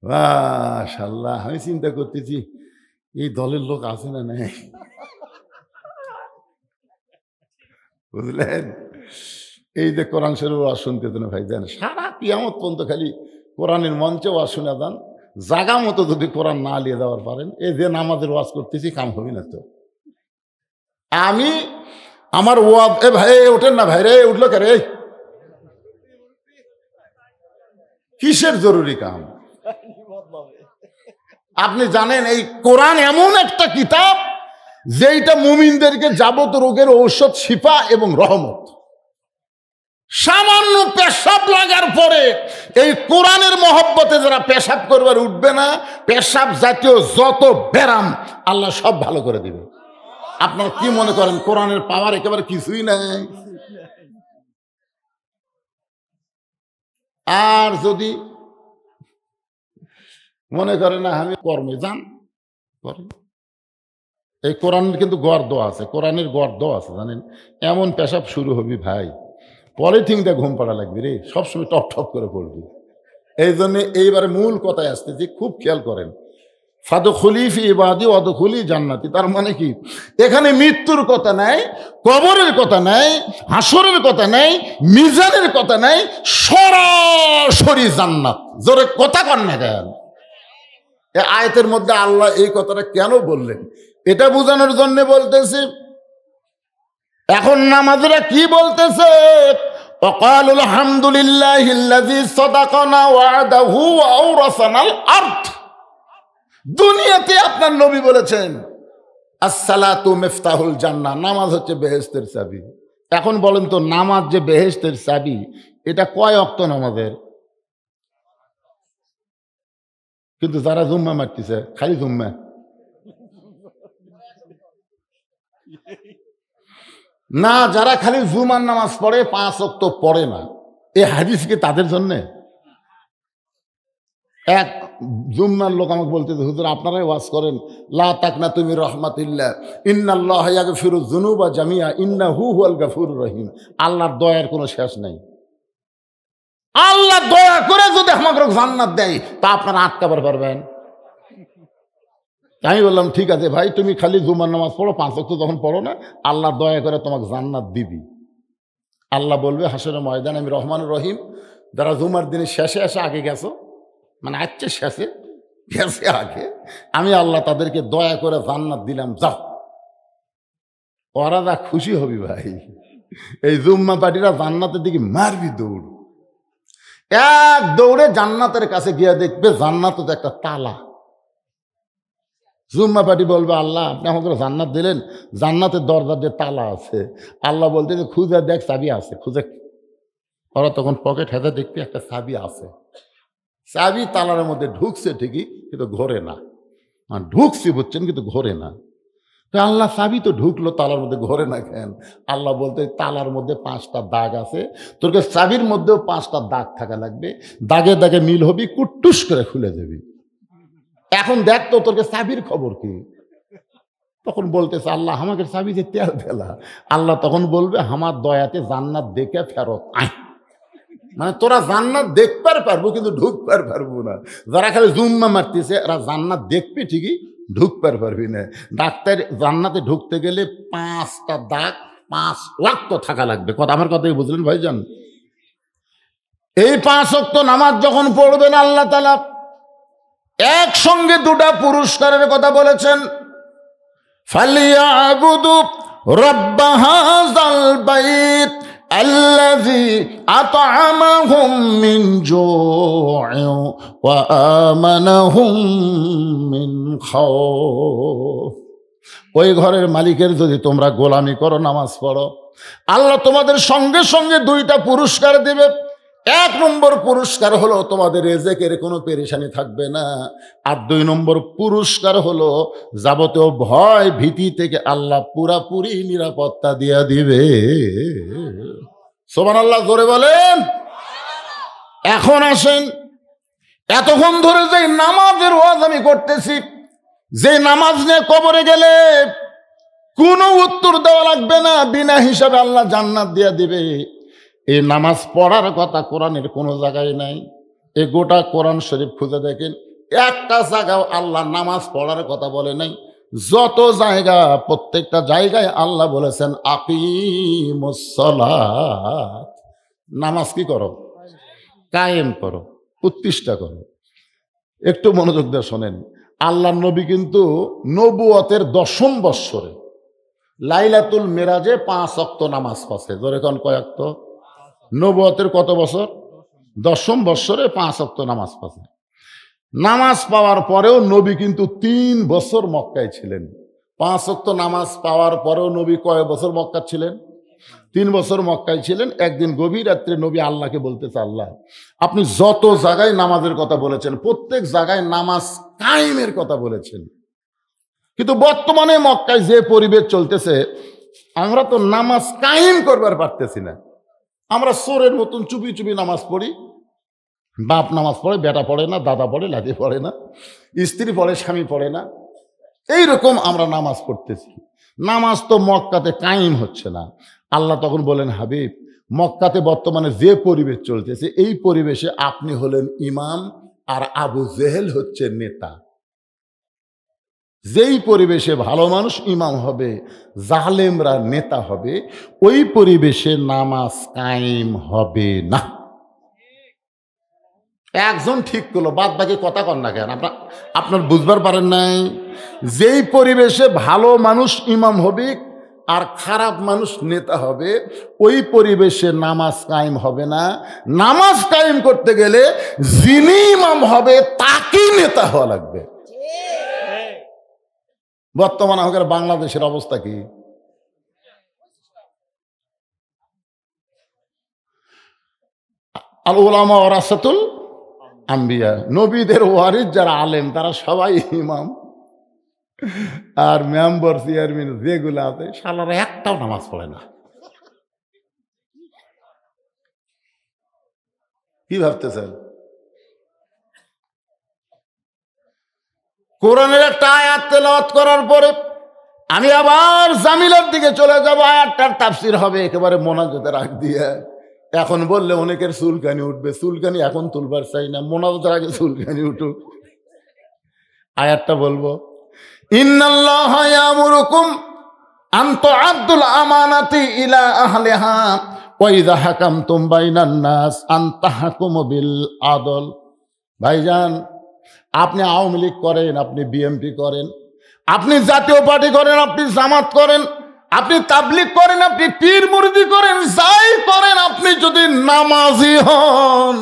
মাশাআল্লাহ। আমি চিন্তা করতেছি এই দলের লোক আছে না নাই, বুঝলেন? এই যে কোরআন শরীফ ওয়াজ শুনতেছেন ভাই, জান সারা কিয়ামত পর্যন্ত খালি কোরআনের মঞ্চে ওয়াজ শুনে যান, জাগা মতো যদি কোরআন না নিয়ে যাওয়ার পারেন, এই যে নামাজের ওয়াজ করতেছি কাম হবে না তো। আমি আমার ওয়াজ, এ ভাই ওঠেন না ভাই রে, উঠলো কে রে? কিসের জরুরি কাম? আপনি জানেন এই কোরআন এমন একটা কিতাব যেটা মুমিনদেরকে যাবত রোগের ঔষধ, শিফা এবং রহমত। সামান্য পেশাব লাগার পরে এই কোরআনের মহব্বতে যারা পেশাব করবার উঠবে না, পেশাব জাতীয় যত ব্যারাম আল্লাহ সব ভালো করে দিবে। আপনারা কি মনে করেন কোরআনের পাওয়ার একেবারে কিছুই নাই? আর যদি মনে করে না আমি কর্মে যান করেন, এই কোরআনের কিন্তু গর্দ আছে, কোরআনের গর্দ আছে জানেন। এমন পেশাব শুরু হবি ভাই, পলিথিন দিয়ে ঘুম পাড়া লাগবে রে, সবসময় টপ টপ করে পড়বি। এই জন্য এইবারে মূল কথায় আসতেছি, খুব খেয়াল করেন। ফাদখুলি ফি ইবাদি ওয়াদখুলি জান্নাতি, তার মানে কি? এখানে মৃত্যুর কথা নাই, কবরের কথা নাই, হাসরের কথা নাই, মিজানের কথা নাই, সরাসরি জান্নাত। জোরে কথা কন না কেন? এই আয়াতের মধ্যে আল্লাহ এই কথাটা কেন বললেন এটা বোঝানোর জন্য বলতেছি। এখন নামাজীরা কি বলতেছে? ওয়াকালুল হামদুলিল্লাহিল্লাযী সাদাকানা ওয়া'দাহু ওয়া আওরাসানাল আরদ। দুনিয়াতে আপনার নবী বলেছেন আসসালাতু মিফতাহুল জান্নাহ, নামাজ হচ্ছে বেহেশতের চাবি। এখন বলেন তো নামাজ যে বেহেশতের চাবি, এটা কয় ওয়াক্ত নামাজের? কিন্তু যারা জুম্মা মারতেছে খালি জুম্মা, না যারা খালি জুমার নামাজ পড়ে 5 ওয়াক্ত পড়ে না, এই হাদিস কি তাদের জন্যে? এক জুম্মার লোক আমাকে বলতেছে হুজুর আপনারাই ওয়াজ করেন লা তাকনাতু মির রাহমাতিল্লাহ ইন্নাল্লাহা ইয়াগফিরুয যুনুবা জামিআ ইন্নাহু হুয়াল গাফুরুর রহিম। আল্লাহর দয়ার কোনো শেষ নাই। আল্লাহ দয়া করে যদি আমাকে জান্নাত দেয় তা আপনারা আটকাবার পারবেন? আমি বললাম ঠিক আছে ভাই, তুমি খালি জুমার নামাজ পড়ো, 5 ওয়াক্ত যখন পড়ো না, আল্লাহ দয়া করে তোমাকে জান্নাত দিবি। আল্লাহ বলবে হাসরের ময়দান, আমি রহমানুর রহিম, যারা জুমার দিনে শেষে এসে আগে গেছো, মানে আজকে শেষে গেছে আগে, আমি আল্লাহ তাদেরকে দয়া করে জান্নাত দিলাম, যাও। ওরা যা খুশি হবি ভাই, এই জুম্মা পার্টিরা জান্নাতের দিকে মারবি দৌড়, এক দৌড়ে জান্নাতের কাছে গিয়ে দেখবে জান্নাত তো একটা তালা। জুম্মা পার্টি বলবে আল্লাহ আপনি আমাকে জান্নাত দিলেন, জান্নাতের দরজার যে তালা আছে, আল্লাহ বলতে যে খুঁজে দেখ চাবি আছে, খুঁজে। ওরা তখন পকেট হেঁটে দেখবে একটা চাবি আছে, চাবি তালার মধ্যে ঢুকছে ঠিকই, কিন্তু ঘোরে না। ঢুকছি বুঝছেন, কিন্তু ঘোরে না। তো আল্লাহ চাবি তো ঢুকলো, তালার মধ্যে ঘোরে না কেন? আল্লাহ বলতে তালার মধ্যে 5টা দাগ আছে, তোরকে চাবির মধ্যেও 5টা দাগ থাকা লাগবে, দাগে দাগে মিল হবি, কুট্টুস করে খুলে দেবি। এখন দেখ তো তোরকে চাবির খবর কি? তখন বলতেছে আল্লাহ আমাকে চাবি যে তেল ফেলা। আল্লাহ তখন বলবে আমার দয়াতে জান্নাত দেখে ফেরত আয়। মানে তোরা জান্নাত দেখবার পারবো, কিন্তু ঢুকবার পারবো না। যারা খালি জুম্মা মারতেছে এরা জান্নাত দেখবি ঠিকই, ঢুকবার পারবি না। ডাক্তার জান্নাতে ঢুকতে গেলে 5টা দাগ, 5 ওয়াক্ত থাকা লাগবে। কথা আমার কথাই বুঝলেন ভাইজান? এই 5 ওয়াক্ত নামাজ যখন পড়বেন, আল্লাহ তাআলা একসঙ্গে 2টা পুরস্কারের কথা বলেছেন। ফালিয়াবুদু রাব্ব হাযাল বাইত আল্লাযী আত'আমাহুম মিন জু'ইন ওয়া আমানাহুম মিন খাউফ। ওই ঘরের মালিকের যদি তোমরা গোলামি করো, নামাজ পড়ো, আল্লাহ তোমাদের সঙ্গে সঙ্গে 2টা পুরস্কার দেবে। 1 নম্বর পুরস্কার হলো তোমাদের রিজিকের কোনো পেরেশানি থাকবে না। আর 2 নম্বর পুরস্কার হলো যাবতীয় ভয় ভীতি থেকে আল্লাহ পুরাপুরি নিরাপত্তা দিয়ে দিবে। সুবহানাল্লাহ, জোরে বলেন। এখন আসেন, এতক্ষণ ধরে যে নামাজের ওয়াজ আমি করতেছি, যে নামাজ নিয়ে কবরে গেলে কোনো উত্তর দেওয়া লাগবে না, বিনা হিসাবে আল্লাহ জান্নাত দিয়ে দিবে, এই নামাজ পড়ার কথা কোরআনের কোনো জায়গায় নাই। এই গোটা কোরআন শরীফ খুঁজে দেখেন, একটা জায়গাও আল্লাহ নামাজ পড়ার কথা বলে নাই। যত জায়গা, প্রত্যেকটা জায়গায় আল্লাহ বলেছেন আকিমুস সালাত, নামাজ কি করো? কায়েম করো, প্রতিষ্ঠা করো। একটু মনোযোগ দিয়ে শোনেন, আল্লাহ নবী কিন্তু নবুয়তের 10ম বৎসরে লাইলাতুল মেরাজে 5 ওয়াক্ত নামাজ পড়ছে। ধরে কোন কয়েকত? নবুয়তের কত বছর? 10ম বৎসরে 5 ওয়াক্ত নামাজ পড়ছে। নামাজ পাওয়ার পরেও নবী কিন্তু 3 বছর মক্কায় ছিলেন। 5 ওয়াক্ত নামাজ পাওয়ার পরেও নবী কয় বছর মক্কা ছিলেন? 3 বছর মক্কায় ছিলেন। একদিন গভীর রাত্রে নবী আল্লাহকে বলতেছে, আল্লাহ আপনি যত জায়গায় নামাজের কথা বলেছেন, প্রত্যেক জায়গায় নামাজ কায়েমের কথা বলেছেন, কিন্তু বর্তমানে মক্কায় যে পরিবেশ চলতেছে, আমরা তো নামাজ কায়েম করবার পারতেছি না। আমরা চোরের মতন চুপি চুপি নামাজ পড়ি। বাপ নামাজ পড়ে, বেটা পড়ে না, দাদা পড়ে, লাদি পড়ে না, স্ত্রী পড়ে, স্বামী পড়ে না, এইরকম আমরা নামাজ পড়তেছি। নামাজ তো মক্কাতে কায়েম হচ্ছে না। আল্লাহ তখন বলেন, হাবিব মক্কাতে বর্তমানে যে পরিবেশ চলতেছে, এই পরিবেশে আপনি হলেন ইমাম আর আবু জেহেল হচ্ছে নেতা। যেই পরিবেশে ভালো মানুষ ইমাম হবে, জালেমরা নেতা হবে, ওই পরিবেশে নামাজ কায়েম হবে না। একজন ঠিক করলো, বাদ বাকি কথা কন না কেন? আপনার বুঝবার পারেন নাই? যেই পরিবেশে ভালো মানুষ ইমাম হবে আর খারাপ মানুষ নেতা হবে, ওই পরিবেশে নামাজ কায়েম হবে না। নামাজ কায়েম করতে গেলে যিনি ইমাম হবে তাকেই নেতা হওয়া লাগবে। বর্তমানে আমাদের বাংলাদেশের অবস্থা কি? আল উলামা ওয়ারাসাতুল আম্বিয়া, নবীদের ওয়ারিস যারা আলেম তারা সবাই ইমাম, আর মেম্বার চেয়ারম্যান যেগুলো আছে শালারা একটাও নামাজ পড়ে না। কি ভাবতেছেন? কোরআনের একটা আয়াত তেলাওয়াত করার পরে আমি আবার জামিলার দিকে চলে যাব, আয়াতটার তাফসীর হবে একেবারে মোনাজাতে রাখ দিয়ে। এখন বললে অনেকের চুলকানি উঠবে, চুলকানি এখন তুলবার চাই না, মোনাজাতের আগে চুলকানি উঠুক। আয়াতটা বলবো, ইন্নাল্লাহা ইয়ামুরুকুম আন তুআদ্দুল আমানাতি ইলা আহলিহা ওয়া ইযা হাকামতুম বাইনান নাস আন তাহকুমু বিল আদল। ভাইজান, আপনি আওয়ামী লীগ করেন, আপনি বিএনপি করেন, আপনি জাতীয় পার্টি করেন, আপনি জামাত করেন, আপনি তাবলীগ করেন, আপনি পীর মুরিদি করেন, যাই করেন, আপনি যদি নামাজি হন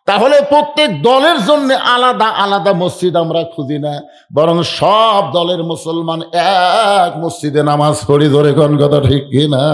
তাহলে প্রত্যেক দলের জন্য আলাদা আলাদা মসজিদ আমরা খুঁজি না, বরং সব দলের মুসলমান এক মসজিদে নামাজ পড়ি। ধরে কোন কথা ঠিক কিনা?